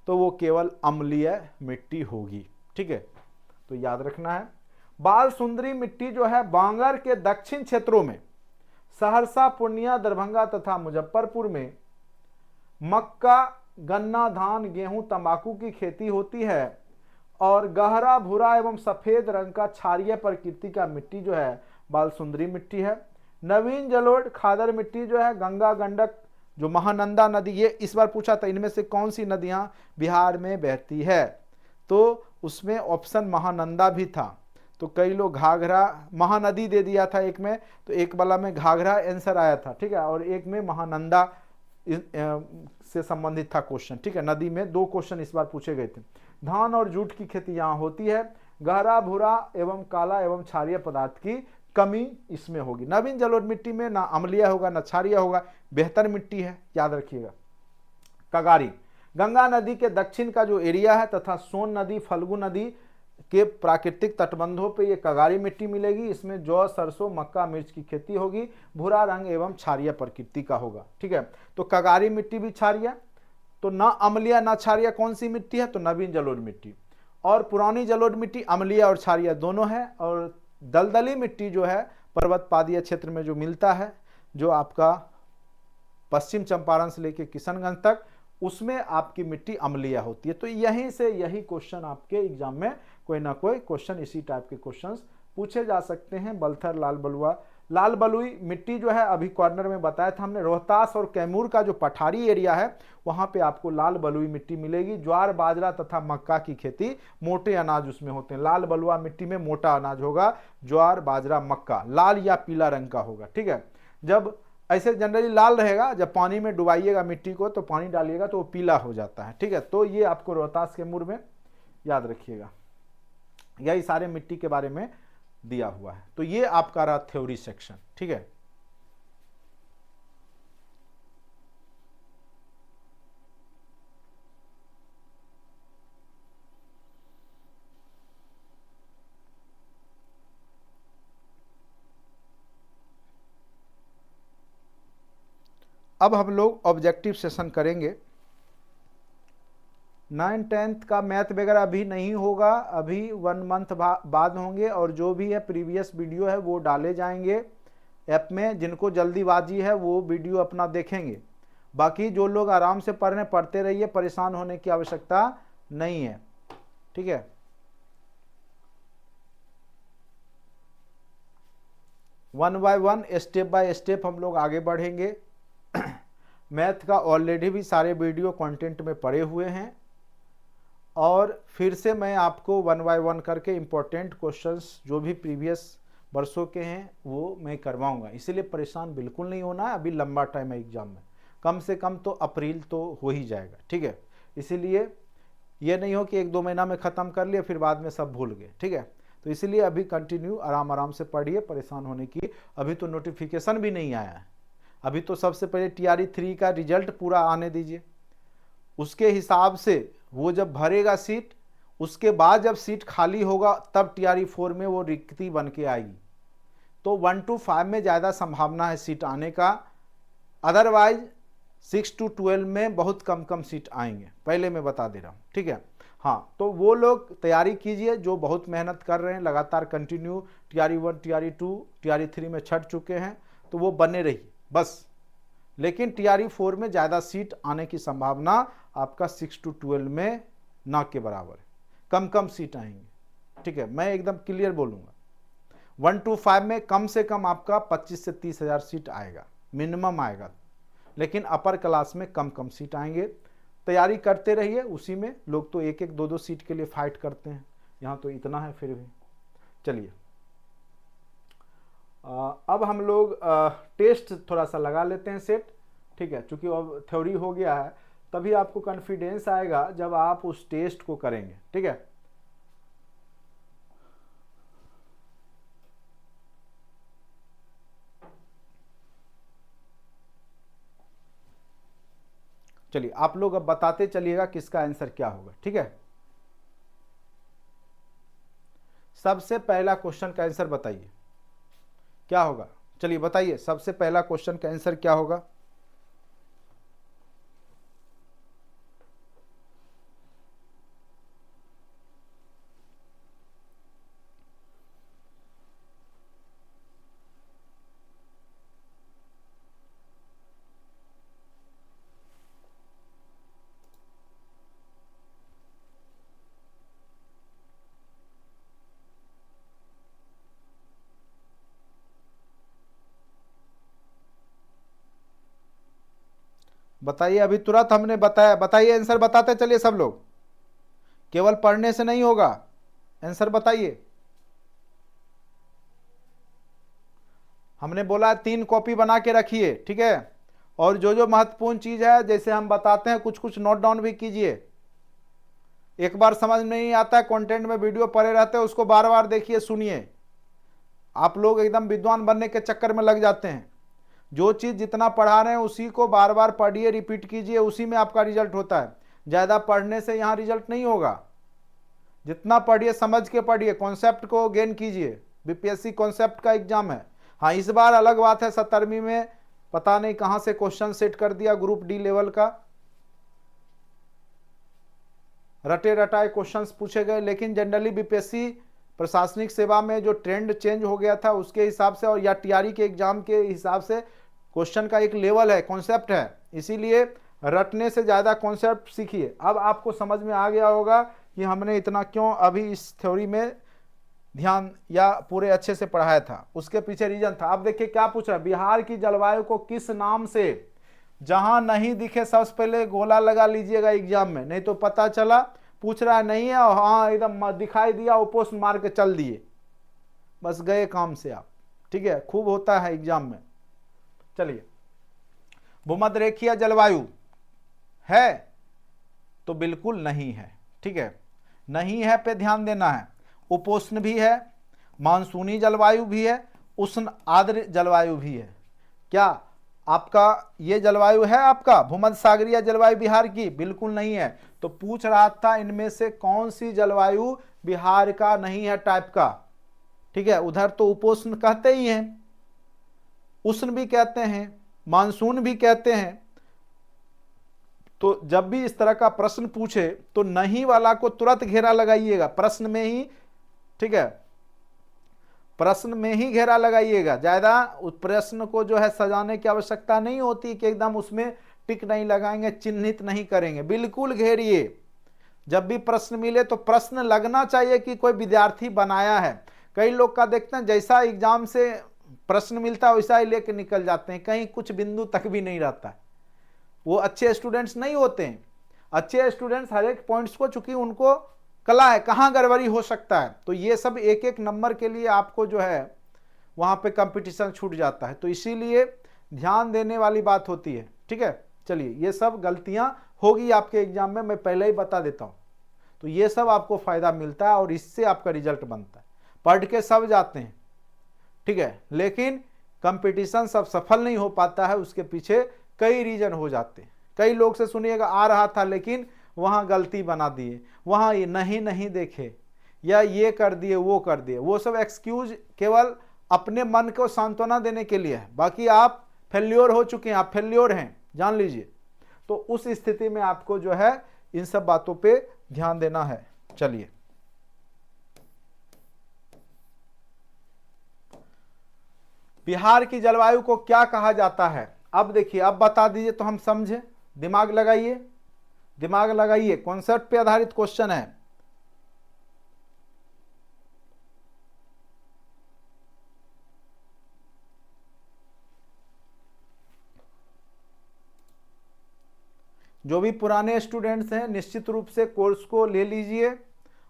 तो वो केवल अम्लीय मिट्टी होगी, ठीक है, तो याद रखना है। बाल सुंदरी मिट्टी जो है बांगर के दक्षिण क्षेत्रों में, सहरसा, पूर्णिया, दरभंगा तथा मुजफ्फरपुर में मक्का, गन्ना, धान, गेहूं, तंबाकू की खेती होती है। और गहरा भूरा एवं सफेद रंग का क्षारीय प्रकृति का मिट्टी जो है बाल सुंदरी मिट्टी है। नवीन जलोढ़ खादर मिट्टी जो है गंगा, गंडक, जो महानंदा नदी, ये इस बार पूछा था इनमें से कौन सी नदियां बिहार में बहती है, तो उसमें ऑप्शन महानंदा भी था। तो कई लोग घाघरा, महानदी दे दिया था एक में, तो एक वाला में घाघरा आंसर आया था, ठीक है, और एक में महानंदा से संबंधित था क्वेश्चन, ठीक है। नदी में 2 क्वेश्चन इस बार पूछे गए थे। धान और जूट की खेती यहाँ होती है। गहरा भूरा एवं काला एवं क्षारीय पदार्थ की कमी इसमें होगी। नवीन जलोढ़ मिट्टी में ना अम्लीय होगा ना क्षारीय होगा, बेहतर मिट्टी है, याद रखिएगा। कगारी, गंगा नदी के दक्षिण का जो एरिया है तथा सोन नदी, फल्गु नदी के प्राकृतिक तटबंधों पे ये कगारी मिट्टी मिलेगी। इसमें जौ, सरसों, मक्का, मिर्च की खेती होगी। भूरा रंग एवं क्षारीय प्रकृति का होगा, ठीक है। तो कगारी मिट्टी भी क्षारीय, तो ना अम्लीय ना क्षारीय कौन सी मिट्टी है, तो नवीन जलोढ़ मिट्टी। और पुरानी जलोढ़ मिट्टी अम्लीय और क्षारीय दोनों है। और दलदली मिट्टी जो है पर्वत पादीय क्षेत्र में जो मिलता है, जो आपका पश्चिम चंपारण से लेकर किशनगंज तक, उसमें आपकी मिट्टी अम्लीय होती है। तो यहीं से यही क्वेश्चन आपके एग्जाम में कोई ना कोई क्वेश्चन इसी टाइप के क्वेश्चंस पूछे जा सकते हैं। बलथर, लाल बलुआ, लाल बलुई मिट्टी जो है अभी कॉर्नर में बताया था हमने, रोहतास और कैमूर का जो पठारी एरिया है वहां पे आपको लाल बलुई मिट्टी मिलेगी। ज्वार, बाजरा तथा मक्का की खेती, मोटे अनाज उसमें होते हैं। लाल बलुआ मिट्टी में मोटा अनाज होगा, ज्वार, बाजरा, मक्का लाल या पीला रंग का होगा, ठीक है। जब ऐसे जनरली लाल रहेगा, जब पानी में डुबाइएगा मिट्टी को, तो पानी डालिएगा तो वो पीला हो जाता है, ठीक है। तो ये आपको रोहतास कैमूर में याद रखिएगा। यही सारे मिट्टी के बारे में दिया हुआ है। तो ये आपका रहा थ्योरी सेक्शन, ठीक है। अब हम लोग ऑब्जेक्टिव सेशन करेंगे। 9th-10th का मैथ वगैरह अभी नहीं होगा, अभी 1 मंथ बाद होंगे, और जो भी है प्रीवियस वीडियो है वो डाले जाएंगे ऐप में। जिनको जल्दीबाजी है वो वीडियो अपना देखेंगे, बाकी जो लोग आराम से पढ़ रहे पढ़ते रहिए, परेशान होने की आवश्यकता नहीं है, ठीक है। One by one, step by step हम लोग आगे बढ़ेंगे। मैथ का ऑलरेडी भी सारे वीडियो कंटेंट में पड़े हुए हैं, और फिर से मैं आपको 1 बाय 1 करके इम्पोर्टेंट क्वेश्चंस जो भी प्रीवियस वर्षों के हैं वो मैं करवाऊंगा। इसीलिए परेशान बिल्कुल नहीं होना है, अभी लंबा टाइम है एग्जाम में, कम से कम तो अप्रैल तो हो ही जाएगा, ठीक है। इसीलिए ये नहीं हो कि 1-2 महीना में ख़त्म कर लिए फिर बाद में सब भूल गए, ठीक है। तो इसलिए अभी कंटिन्यू आराम से पढ़िए, परेशान होने की अभी तो नोटिफिकेशन भी नहीं आया है। अभी तो सबसे पहले TRE 3 का रिजल्ट पूरा आने दीजिए, उसके हिसाब से वो जब भरेगा सीट, उसके बाद जब सीट खाली होगा तब TRE 4 में वो रिक्ति बन के आएगी। तो 1 to 5 में ज़्यादा संभावना है सीट आने का, अदरवाइज 6 to 12 में बहुत कम सीट आएंगे, पहले मैं बता दे रहा हूँ, ठीक है। हाँ, तो वो लोग तैयारी कीजिए जो बहुत मेहनत कर रहे हैं लगातार कंटिन्यू, TRE 1, TRE 2, TRE 3 में छट चुके हैं, तो वो बने रहिए बस। लेकिन TRE 4 में ज़्यादा सीट आने की संभावना आपका 6 to 12 में ना के बराबर है, कम सीट आएंगे, ठीक है। मैं एकदम क्लियर बोलूँगा, 1 to 5 में कम से कम आपका 25 से 30 हज़ार सीट आएगा, मिनिमम आएगा। लेकिन अपर क्लास में कम सीट आएंगे। तैयारी करते रहिए, उसी में लोग तो 1-1, 2-2 सीट के लिए फाइट करते हैं, यहाँ तो इतना है फिर भी। चलिए अब हम लोग टेस्ट थोड़ा सा लगा लेते हैं सेट, ठीक है। चूँकि अब थ्योरी हो गया है, तभी आपको कॉन्फिडेंस आएगा जब आप उस टेस्ट को करेंगे, ठीक है। चलिए आप लोग अब बताते चलिएगा किसका आंसर क्या होगा, ठीक है। सबसे पहला क्वेश्चन का आंसर बताइए क्या होगा। चलिए बताइए, सबसे पहला क्वेश्चन का आंसर क्या होगा। बताइए, अभी तुरंत हमने बताया, बताइए आंसर बताते चलिए सब लोग, केवल पढ़ने से नहीं होगा, आंसर बताइए। हमने बोला 3 कॉपी बना के रखिए, ठीक है। और जो महत्वपूर्ण चीज है जैसे हम बताते हैं कुछ नोट डाउन भी कीजिए। एक बार समझ नहीं आता है कंटेंट में वीडियो पड़े रहते हैं, उसको बार बार देखिए सुनिए। आप लोग एकदम विद्वान बनने के चक्कर में लग जाते हैं, जो चीज़ जितना पढ़ा रहे हैं उसी को बार बार पढ़िए, रिपीट कीजिए, उसी में आपका रिजल्ट होता है। ज़्यादा पढ़ने से यहाँ रिजल्ट नहीं होगा, जितना पढ़िए समझ के पढ़िए, कॉन्सेप्ट को गेन कीजिए। BPSC कॉन्सेप्ट का एग्जाम है। हाँ, इस बार अलग बात है, 17वीं में पता नहीं कहाँ से क्वेश्चन सेट कर दिया ग्रुप D लेवल का, रटे रटाए क्वेश्चंस पूछे गए। लेकिन जनरली BPSC प्रशासनिक सेवा में जो ट्रेंड चेंज हो गया था उसके हिसाब से, और या TRE के एग्जाम के हिसाब से क्वेश्चन का एक लेवल है, कॉन्सेप्ट है, इसीलिए रटने से ज़्यादा कॉन्सेप्ट सीखिए। अब आपको समझ में आ गया होगा कि हमने इतना क्यों अभी इस थ्योरी में ध्यान या पूरे अच्छे से पढ़ाया था, उसके पीछे रीजन था। अब देखिए क्या पूछ रहा है, बिहार की जलवायु को किस नाम से, जहां नहीं दिखे सबसे पहले गोला लगा लीजिएगा एग्जाम में, नहीं तो पता चला पूछ रहा है नहीं है और हाँ एकदम दिखाई दिया उपोष मार के चल दिए, बस गए काम से आप, ठीक है। खूब होता है एग्जाम में। चलिए, भूमध्य रेखीय जलवायु है तो बिल्कुल नहीं है, ठीक है, नहीं है पे ध्यान देना है। उपोष्ण भी है, मानसूनी जलवायु भी है, उष्ण आर्द्र जलवायु भी है। क्या आपका ये जलवायु है आपका भूमध्य सागरीय जलवायु बिहार की? बिल्कुल नहीं है। तो पूछ रहा था इनमें से कौन सी जलवायु बिहार का नहीं है टाइप का, ठीक है। उधर तो उपोष्ण कहते ही हैं, उष्ण भी कहते हैं, मानसून भी कहते हैं। तो जब भी इस तरह का प्रश्न पूछे तो नहीं वाला को तुरंत घेरा लगाइएगा प्रश्न में ही, ठीक है, प्रश्न में ही घेरा लगाइएगा। ज्यादा उस प्रश्न को जो है सजाने की आवश्यकता नहीं होती कि एकदम उसमें टिक नहीं लगाएंगे, चिन्हित नहीं करेंगे, बिल्कुल घेरिए। जब भी प्रश्न मिले तो प्रश्न लगना चाहिए कि कोई विद्यार्थी बनाया है। कई लोग का देखते हैं जैसा एग्जाम से प्रश्न मिलता है वैसा ही लेके निकल जाते हैं, कहीं कुछ बिंदु तक भी नहीं रहता है। वो अच्छे स्टूडेंट्स नहीं होते हैं। अच्छे स्टूडेंट्स हर एक पॉइंट्स को, चूंकि उनको कला है कहाँ गड़बड़ी हो सकता है, तो ये सब एक एक नंबर के लिए आपको जो है वहाँ पे कंपटीशन छूट जाता है। तो इसीलिए ध्यान देने वाली बात होती है, ठीक है। चलिए, ये सब गलतियाँ होगी आपके एग्जाम में, मैं पहले ही बता देता हूँ। तो ये सब आपको फायदा मिलता है और इससे आपका रिजल्ट बनता है। पढ़ के सब जाते हैं, ठीक है, लेकिन कंपटीशन सब सफल नहीं हो पाता है, उसके पीछे कई रीजन हो जाते हैं। कई लोग से सुनिएगा आ रहा था लेकिन वहाँ गलती बना दिए, वहाँ ये नहीं देखे, या ये कर दिए वो कर दिए। वो सब एक्सक्यूज केवल अपने मन को सांत्वना देने के लिए है, बाकी आप फेल्योर हो चुके हैं, आप फेल्योर हैं, जान लीजिए। तो उस स्थिति में आपको जो है इन सब बातों पे ध्यान देना है। चलिए, बिहार की जलवायु को क्या कहा जाता है? अब देखिए, अब बता दीजिए तो हम समझे। दिमाग लगाइए, दिमाग लगाइए, कॉन्सेप्ट पे आधारित क्वेश्चन है। जो भी पुराने स्टूडेंट्स हैं निश्चित रूप से कोर्स को ले लीजिए।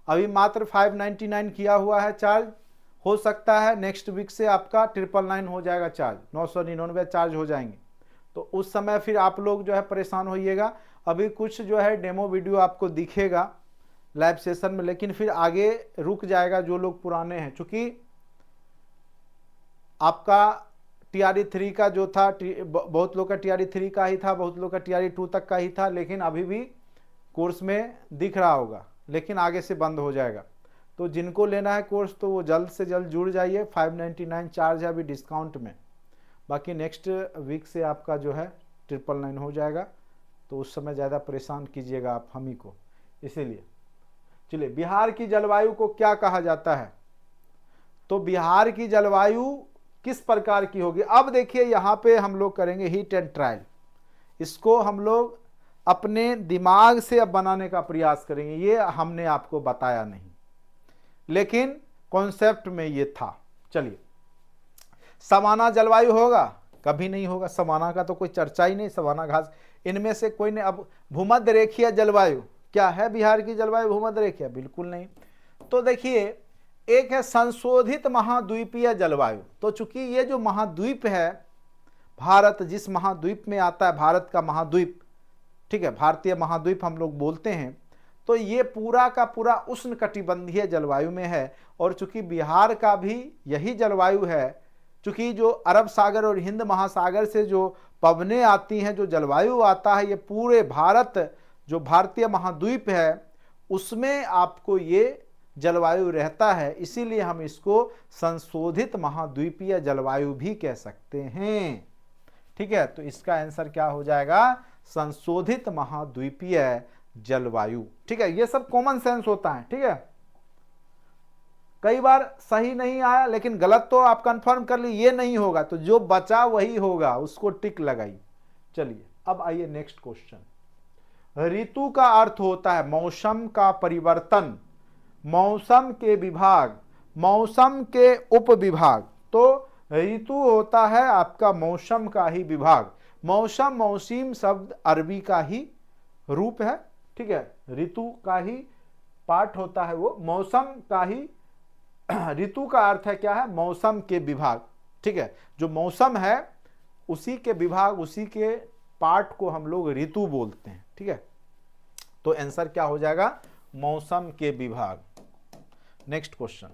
अभी मात्र 599 किया हुआ है चार्ज, हो सकता है नेक्स्ट वीक से आपका 999 हो जाएगा चार्ज, 999 चार्ज हो जाएंगे। तो उस समय फिर आप लोग जो है परेशान होइएगा। अभी कुछ जो है डेमो वीडियो आपको दिखेगा लाइव सेशन में, लेकिन फिर आगे रुक जाएगा जो लोग पुराने हैं। चूँकि आपका TRE 3 का जो था, बहुत लोग का TRE 3 का ही था, बहुत लोग का TRE 2 तक का ही था, लेकिन अभी भी कोर्स में दिख रहा होगा, लेकिन आगे से बंद हो जाएगा। तो जिनको लेना है कोर्स तो वो जल्द से जल्द जुड़ जाइए। 599 चार्ज है अभी डिस्काउंट में, बाकी नेक्स्ट वीक से आपका जो है 999 हो जाएगा। तो उस समय ज़्यादा परेशान कीजिएगा आप हम ही को, इसीलिए। चलिए, बिहार की जलवायु को क्या कहा जाता है? तो बिहार की जलवायु किस प्रकार की होगी? अब देखिए, यहाँ पे हम लोग करेंगे हीट एंड ट्रायल। इसको हम लोग अपने दिमाग से अब बनाने का प्रयास करेंगे। ये हमने आपको बताया नहीं, लेकिन कॉन्सेप्ट में ये था। चलिए, सवाना जलवायु होगा? कभी नहीं होगा, सवाना का तो कोई चर्चा ही नहीं। सवाना घास इनमें से कोई नहीं। अब भूमध्य रेखीय जलवायु क्या है? बिहार की जलवायु भूमध्य रेखीय? बिल्कुल नहीं। तो देखिए, एक है संशोधित महाद्वीपीय जलवायु। तो चूंकि ये जो महाद्वीप है, भारत जिस महाद्वीप में आता है, भारत का महाद्वीप, ठीक है, भारतीय महाद्वीप हम लोग बोलते हैं, तो ये पूरा का पूरा उष्ण कटिबंधीय जलवायु में है। और चूंकि बिहार का भी यही जलवायु है, चूंकि जो अरब सागर और हिंद महासागर से जो पवनें आती हैं, जो जलवायु आता है, ये पूरे भारत जो भारतीय महाद्वीप है उसमें आपको ये जलवायु रहता है। इसीलिए हम इसको संशोधित महाद्वीपीय जलवायु भी कह सकते हैं, ठीक है। तो इसका आंसर क्या हो जाएगा? संशोधित महाद्वीपीय जलवायु, ठीक है। ये सब कॉमन सेंस होता है, ठीक है। कई बार सही नहीं आया, लेकिन गलत तो आप कंफर्म कर ली, ये नहीं होगा, तो जो बचा वही होगा, उसको टिक लगाई। चलिए, अब आइए नेक्स्ट क्वेश्चन। ऋतु का अर्थ होता है मौसम का परिवर्तन, मौसम के विभाग, मौसम के उपविभाग। तो ऋतु होता है आपका मौसम का ही विभाग। मौसम, मौसीम शब्द अरबी का ही रूप है, ठीक है। ऋतु का ही पार्ट होता है वो, मौसम का ही। ऋतु का अर्थ है क्या है? मौसम के विभाग, ठीक है। जो मौसम है उसी के विभाग, उसी के पार्ट को हम लोग ऋतु बोलते हैं, ठीक है। तो आंसर क्या हो जाएगा? मौसम के विभाग। नेक्स्ट क्वेश्चन,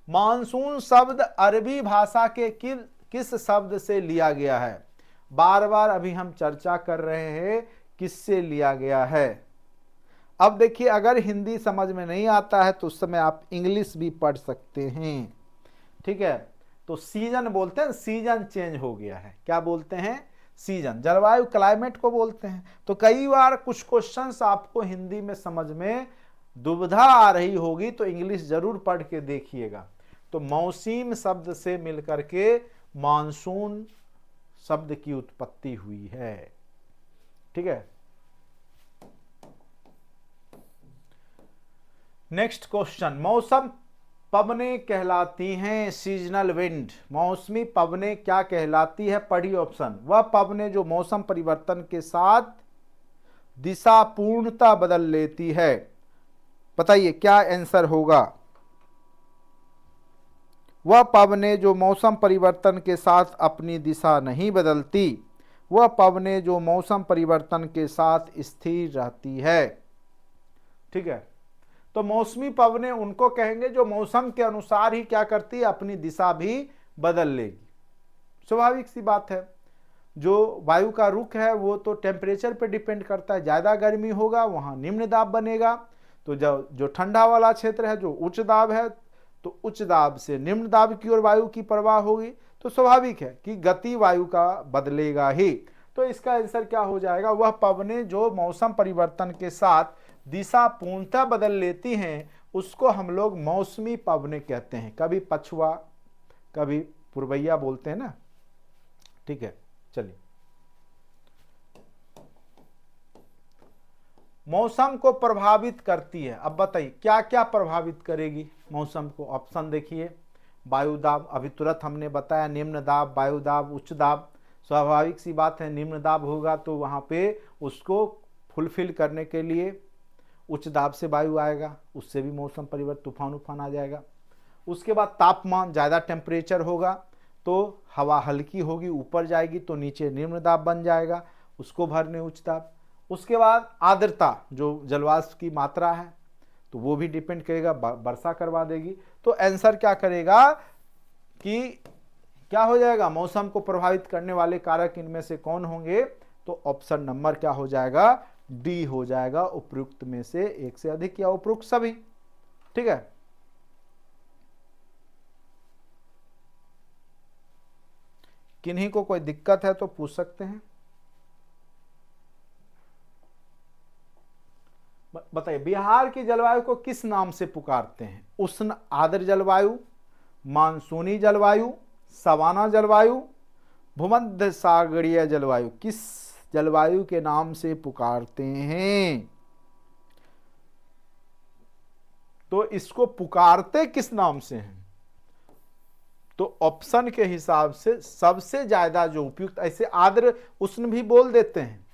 मानसून शब्द अरबी भाषा के किस शब्द से लिया गया है? बार बार अभी हम चर्चा कर रहे हैं किससे लिया गया है। अब देखिए, अगर हिंदी समझ में नहीं आता है तो उस समय आप इंग्लिश भी पढ़ सकते हैं, ठीक है। तो सीजन बोलते हैं, सीजन चेंज हो गया है। क्या बोलते हैं? सीजन। जलवायु क्लाइमेट को बोलते हैं। तो कई बार कुछ क्वेश्चंस आपको हिंदी में समझ में दुविधा आ रही होगी तो इंग्लिश जरूर पढ़ के देखिएगा। तो मौसम शब्द से मिलकर के मानसून शब्द की उत्पत्ति हुई है, ठीक है। नेक्स्ट क्वेश्चन, मौसम पवनें कहलाती हैं सीजनल विंड। मौसमी पवनें क्या कहलाती है? पढ़िए ऑप्शन। वह पवनें जो मौसम परिवर्तन के साथ दिशा पूर्णता बदल लेती है। बताइए क्या आंसर होगा? वह पवनें जो मौसम परिवर्तन के साथ अपनी दिशा नहीं बदलती, वह पवनें जो मौसम परिवर्तन के साथ स्थिर रहती है, ठीक है। तो मौसमी पवनें उनको कहेंगे जो मौसम के अनुसार ही क्या करती है, अपनी दिशा भी बदल लेगी। स्वाभाविक सी बात है, जो वायु का रुख है वो तो टेम्परेचर पे डिपेंड करता है। ज़्यादा गर्मी होगा वहाँ निम्न दाब बनेगा, तो जो ठंडा वाला क्षेत्र है, जो उच्च दाब है, तो उच्च दाब से निम्न दाब की ओर वायु की प्रवाह होगी। तो स्वाभाविक है कि गति वायु का बदलेगा ही। तो इसका आंसर क्या हो जाएगा? वह पवनें जो मौसम परिवर्तन के साथ दिशा पूर्णतः बदल लेती हैं उसको हम लोग मौसमी पवनें कहते हैं। कभी पछुआ, कभी पुरवैया बोलते हैं ना, ठीक है। चलिए, मौसम को प्रभावित करती है। अब बताइए क्या क्या प्रभावित करेगी मौसम को? ऑप्शन देखिए, वायु दाब, अभी तुरंत हमने बताया, निम्न दाब, वायु दाब, उच्च दाब। स्वाभाविक सी बात है, निम्न दाब होगा तो वहाँ पे उसको फुलफिल करने के लिए उच्च दाब से वायु आएगा, उससे भी मौसम परिवर्तन, तूफान उफान आ जाएगा। उसके बाद तापमान, ज़्यादा टेम्परेचर होगा तो हवा हल्की होगी, ऊपर जाएगी तो नीचे निम्न दाब बन जाएगा, उसको भरने उच्च दाब। उसके बाद आर्द्रता, जो जलवाष्प की मात्रा है तो वो भी डिपेंड करेगा, वर्षा करवा देगी। तो आंसर क्या करेगा कि क्या हो जाएगा? मौसम को प्रभावित करने वाले कारक इनमें से कौन होंगे? तो ऑप्शन नंबर क्या हो जाएगा? डी हो जाएगा, उपयुक्त में से एक से अधिक या उपयुक्त सभी, ठीक है। किन्हीं को कोई दिक्कत है तो पूछ सकते हैं। बताइए, बिहार की जलवायु को किस नाम से पुकारते हैं? उष्ण आर्द्र जलवायु, मानसूनी जलवायु, सवाना जलवायु, भूमध्य सागरीय जलवायु। किस जलवायु के नाम से पुकारते हैं? तो इसको पुकारते किस नाम से हैं? तो ऑप्शन के हिसाब से सबसे ज्यादा जो उपयुक्त, ऐसे आर्द्र उष्ण भी बोल देते हैं,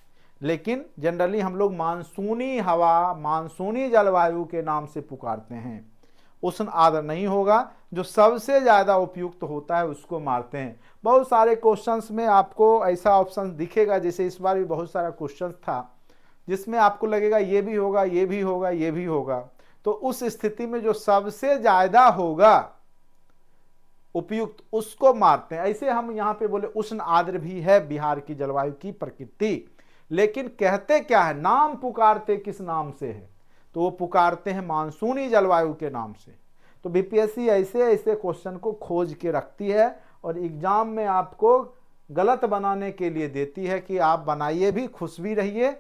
लेकिन जनरली हम लोग मानसूनी हवा, मानसूनी जलवायु के नाम से पुकारते हैं। उष्ण आर्द्र नहीं होगा, जो सबसे ज़्यादा उपयुक्त होता है उसको मारते हैं। बहुत सारे क्वेश्चंस में आपको ऐसा ऑप्शन दिखेगा, जैसे इस बार भी बहुत सारा क्वेश्चंस था जिसमें आपको लगेगा ये भी होगा, ये भी होगा, ये भी होगा। तो उस स्थिति में जो सबसे ज़्यादा होगा उपयुक्त उसको मारते हैं। ऐसे हम यहाँ पे बोले उष्ण आर्द्र भी है बिहार की जलवायु की प्रकृति, लेकिन कहते क्या है, नाम पुकारते किस नाम से है? तो वो पुकारते हैं मानसूनी जलवायु के नाम से। तो बीपीएससी ऐसे ऐसे क्वेश्चन को खोज के रखती है और एग्जाम में आपको गलत बनाने के लिए देती है कि आप बनाइए भी, खुश भी रहिए।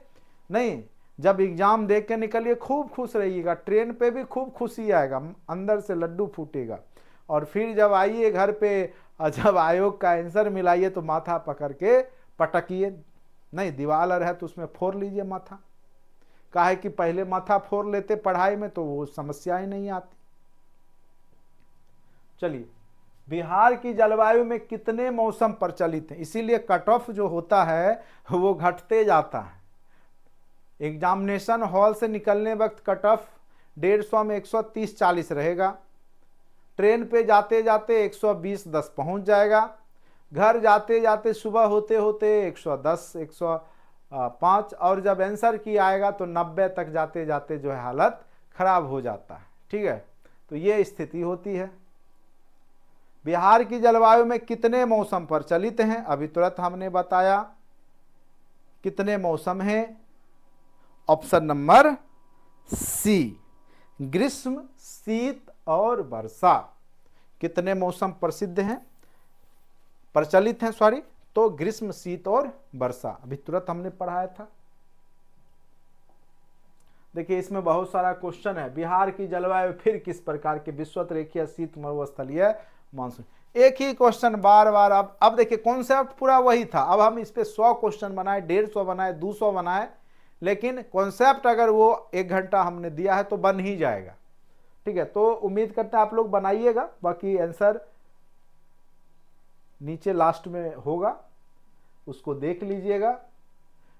नहीं, जब एग्जाम दे के निकलिए खूब खुश रहिएगा, ट्रेन पे भी खूब खुशी आएगा, अंदर से लड्डू फूटेगा। और फिर जब आइए घर पे, जब आयोग का आंसर मिलाइए तो माथा पकड़ के पटकिए। नहीं, दीवार है तो उसमें फोड़ लीजिए माथा। काहे कि पहले माथा फोड़ लेते पढ़ाई में तो वो समस्या ही नहीं आती। चलिए, बिहार की जलवायु में कितने मौसम प्रचलित हैं? इसीलिए कट ऑफ जो होता है वो घटते जाता है। एग्जामिनेशन हॉल से निकलने वक्त कट ऑफ 150 में 130-40 रहेगा, ट्रेन पे जाते जाते 120-10 पहुंच जाएगा, घर जाते जाते सुबह होते होते 110, 105, और जब आंसर की आएगा तो 90 तक जाते जाते जो है हालत खराब हो जाता है, ठीक है। तो ये स्थिति होती है। बिहार की जलवायु में कितने मौसम प्रचलित हैं? अभी तुरंत हमने बताया कितने मौसम हैं। ऑप्शन नंबर सी, ग्रीष्म, शीत और वर्षा। कितने मौसम प्रसिद्ध हैं, प्रचलित हैं, सॉरी, तो ग्रीष्म, शीत और वर्षा। अभी तुरंत हमने पढ़ाया था। देखिए इसमें बहुत सारा क्वेश्चन है। बिहार की जलवायु फिर किस प्रकार के? विषुवत रेखीय, शीत, मरुस्थलीय, मानसून। एक ही क्वेश्चन बार बार। अब देखिए कॉन्सेप्ट पूरा वही था। अब हम इस पे 100 क्वेश्चन बनाए, 150 बनाए, 200 बनाए, लेकिन कॉन्सेप्ट अगर वो 1 घंटा हमने दिया है तो बन ही जाएगा। ठीक है, तो उम्मीद करते हैं आप लोग बनाइएगा। बाकी आंसर नीचे लास्ट में होगा, उसको देख लीजिएगा।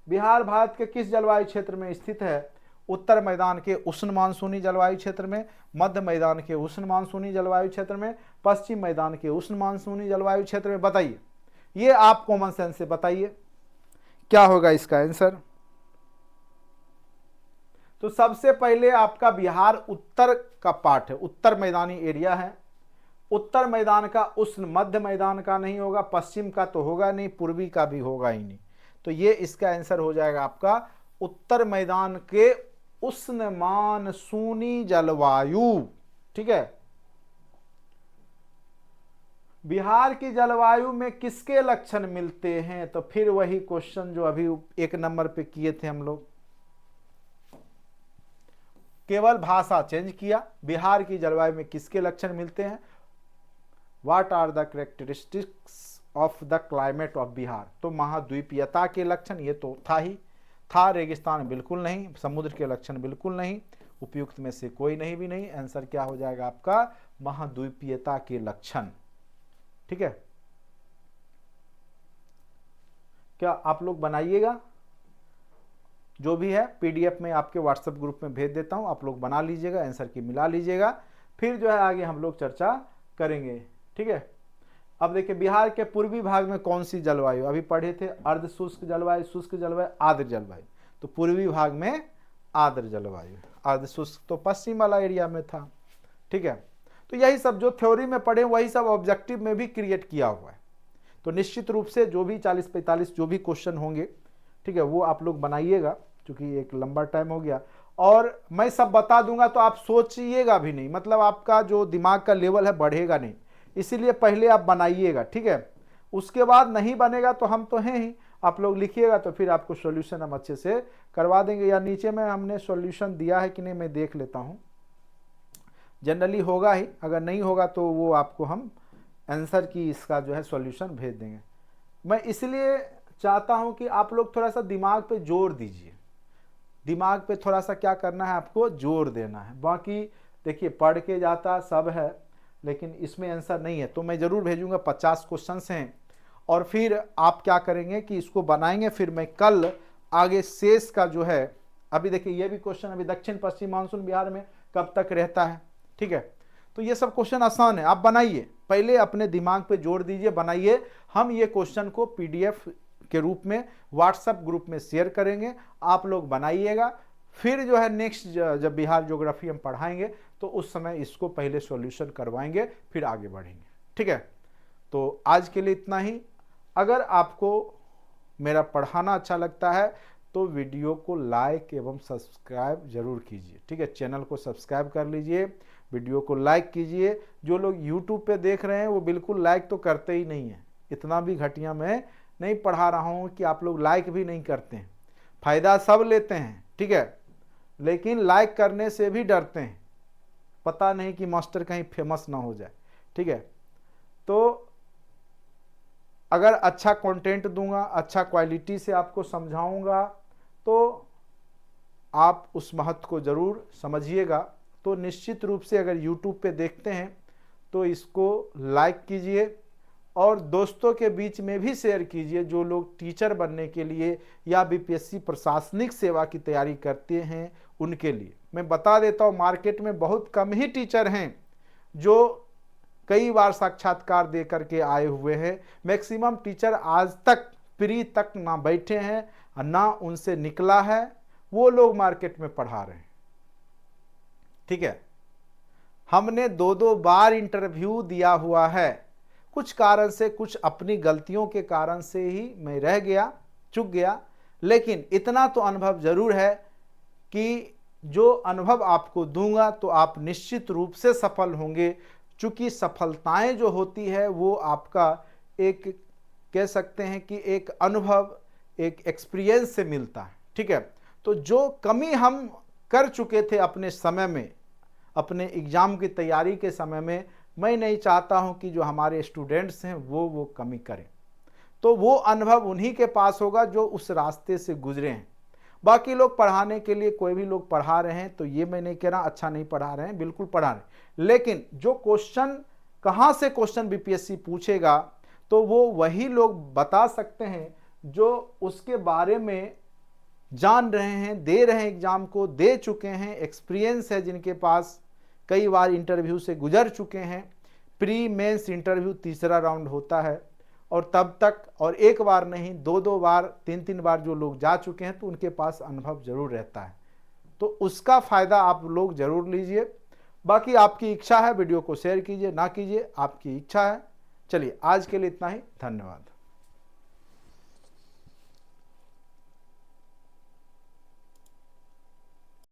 बिहार भारत के किस जलवायु क्षेत्र में स्थित है? उत्तर मैदान के उष्ण मानसूनी जलवायु क्षेत्र में, मध्य मैदान के उष्ण मानसूनी जलवायु क्षेत्र में, पश्चिम मैदान के उष्ण मानसूनी जलवायु क्षेत्र में। बताइए, ये आप कॉमन सेंस से बताइए क्या होगा इसका आंसर। तो सबसे पहले आपका बिहार उत्तर का पार्ट है, उत्तर मैदानी एरिया है। उत्तर मैदान का उष्ण, मध्य मैदान का नहीं होगा, पश्चिम का तो होगा नहीं, पूर्वी का भी होगा ही नहीं। तो ये इसका आंसर हो जाएगा आपका उत्तर मैदान के उष्ण मानसूनी जलवायु। ठीक है, बिहार की जलवायु में किसके लक्षण मिलते हैं? तो फिर वही क्वेश्चन जो अभी 1 नंबर पे किए थे हम लोग, केवल भाषा चेंज किया। बिहार की जलवायु में किसके लक्षण मिलते हैं? What are the characteristics of the climate of Bihar? तो महाद्वीपीयता के लक्षण, ये तो था ही था। रेगिस्तान बिल्कुल नहीं, समुद्र के लक्षण बिल्कुल नहीं, उपयुक्त में से कोई नहीं भी नहीं। आंसर क्या हो जाएगा आपका? महाद्वीपीयता के लक्षण। ठीक है, क्या आप लोग बनाइएगा? जो भी है पीडीएफ में आपके व्हाट्सएप ग्रुप में भेज देता हूं, आप लोग बना लीजिएगा, आंसर की मिला लीजिएगा, फिर जो है आगे हम लोग चर्चा करेंगे। ठीक है, अब देखिए बिहार के पूर्वी भाग में कौन सी जलवायु? अभी पढ़े थे अर्ध शुष्क जलवायु, शुष्क जलवायु, आर्द्र जलवायु। तो पूर्वी भाग में आर्द्र जलवायु, अर्ध शुष्क तो पश्चिम वाला एरिया में था। ठीक है, तो यही सब जो थ्योरी में पढ़े वही सब ऑब्जेक्टिव में भी क्रिएट किया हुआ है। तो निश्चित रूप से जो भी 40-45 जो भी क्वेश्चन होंगे, ठीक है, वो आप लोग बनाइएगा, क्योंकि एक लंबा टाइम हो गया और मैं सब बता दूंगा तो आप सोचिएगा भी नहीं, मतलब आपका जो दिमाग का लेवल है बढ़ेगा नहीं। इसीलिए पहले आप बनाइएगा। ठीक है, उसके बाद नहीं बनेगा तो हम तो हैं ही, आप लोग लिखिएगा तो फिर आपको सॉल्यूशन हम अच्छे से करवा देंगे। या नीचे में हमने सॉल्यूशन दिया है कि नहीं, मैं देख लेता हूँ। जनरली होगा ही, अगर नहीं होगा तो वो आपको हम आंसर की इसका जो है सॉल्यूशन भेज देंगे। मैं इसलिए चाहता हूं कि आप लोग थोड़ा सा दिमाग पे जोर दीजिए, दिमाग पे थोड़ा सा क्या करना है, आपको जोर देना है। बाकी देखिए पढ़ के जाता सब है, लेकिन इसमें आंसर नहीं है, तो मैं ज़रूर भेजूंगा। 50 क्वेश्चन हैं और फिर आप क्या करेंगे कि इसको बनाएंगे, फिर मैं कल आगे शेष का जो है, अभी देखिए ये भी क्वेश्चन, अभी दक्षिण पश्चिम मानसून बिहार में कब तक रहता है। ठीक है, तो ये सब क्वेश्चन आसान है, आप बनाइए, पहले अपने दिमाग पे जोर दीजिए, बनाइए। हम ये क्वेश्चन को पीडीएफ के रूप में व्हाट्सएप ग्रुप में शेयर करेंगे, आप लोग बनाइएगा। फिर जो है नेक्स्ट जब बिहार ज्योग्राफी हम पढ़ाएंगे तो उस समय इसको पहले सॉल्यूशन करवाएंगे, फिर आगे बढ़ेंगे। ठीक है, तो आज के लिए इतना ही। अगर आपको मेरा पढ़ाना अच्छा लगता है तो वीडियो को लाइक एवं सब्सक्राइब जरूर कीजिए। ठीक है, चैनल को सब्सक्राइब कर लीजिए, वीडियो को लाइक कीजिए। जो लोग यूट्यूब पे देख रहे हैं वो बिल्कुल लाइक तो करते ही नहीं है, इतना भी घटिया मैं नहीं पढ़ा रहा हूँ कि आप लोग लाइक भी नहीं करते हैं। फ़ायदा सब लेते हैं, ठीक है, लेकिन लाइक करने से भी डरते हैं, पता नहीं कि मास्टर कहीं फेमस ना हो जाए। ठीक है, तो अगर अच्छा कंटेंट दूंगा, अच्छा क्वालिटी से आपको समझाऊंगा, तो आप उस महत्व को ज़रूर समझिएगा। तो निश्चित रूप से अगर YouTube पे देखते हैं तो इसको लाइक कीजिए और दोस्तों के बीच में भी शेयर कीजिए, जो लोग टीचर बनने के लिए या बीपीएससी प्रशासनिक सेवा की तैयारी करते हैं उनके लिए। मैं बता देता हूँ, मार्केट में बहुत कम ही टीचर हैं जो कई बार साक्षात्कार दे करके आए हुए हैं। मैक्सिमम टीचर आज तक प्री तक ना बैठे हैं, ना उनसे निकला है, वो लोग मार्केट में पढ़ा रहे हैं। ठीक है, हमने 2-2 बार इंटरव्यू दिया हुआ है, कुछ कारण से, कुछ अपनी गलतियों के कारण से ही मैं रह गया, चूक गया, लेकिन इतना तो अनुभव जरूर है कि जो अनुभव आपको दूंगा तो आप निश्चित रूप से सफल होंगे, चूंकि सफलताएं जो होती है वो आपका एक, कह सकते हैं कि एक अनुभव, एक एक्सपीरियंस से मिलता है। ठीक है, तो जो कमी हम कर चुके थे अपने समय में, अपने एग्जाम की तैयारी के समय में, मैं नहीं चाहता हूं कि जो हमारे स्टूडेंट्स हैं वो कमी करें। तो वो अनुभव उन्हीं के पास होगा जो उस रास्ते से गुजरे हैं। बाकी लोग पढ़ाने के लिए, कोई भी लोग पढ़ा रहे हैं तो ये मैं नहीं कह रहा अच्छा नहीं पढ़ा रहे हैं, बिल्कुल पढ़ा रहे हैं, लेकिन जो क्वेश्चन, कहाँ से क्वेश्चन बीपीएससी पूछेगा तो वो वही लोग बता सकते हैं जो उसके बारे में जान रहे हैं, दे रहे हैं, एग्जाम को दे चुके हैं, एक्सपीरियंस है जिनके पास, कई बार इंटरव्यू से गुजर चुके हैं। प्री मेंस इंटरव्यू तीसरा राउंड होता है और तब तक, और एक बार नहीं, दो बार, तीन बार जो लोग जा चुके हैं तो उनके पास अनुभव जरूर रहता है। तो उसका फायदा आप लोग जरूर लीजिए। बाकी आपकी इच्छा है, वीडियो को शेयर कीजिए ना कीजिए, आपकी इच्छा है। चलिए आज के लिए इतना ही, धन्यवाद।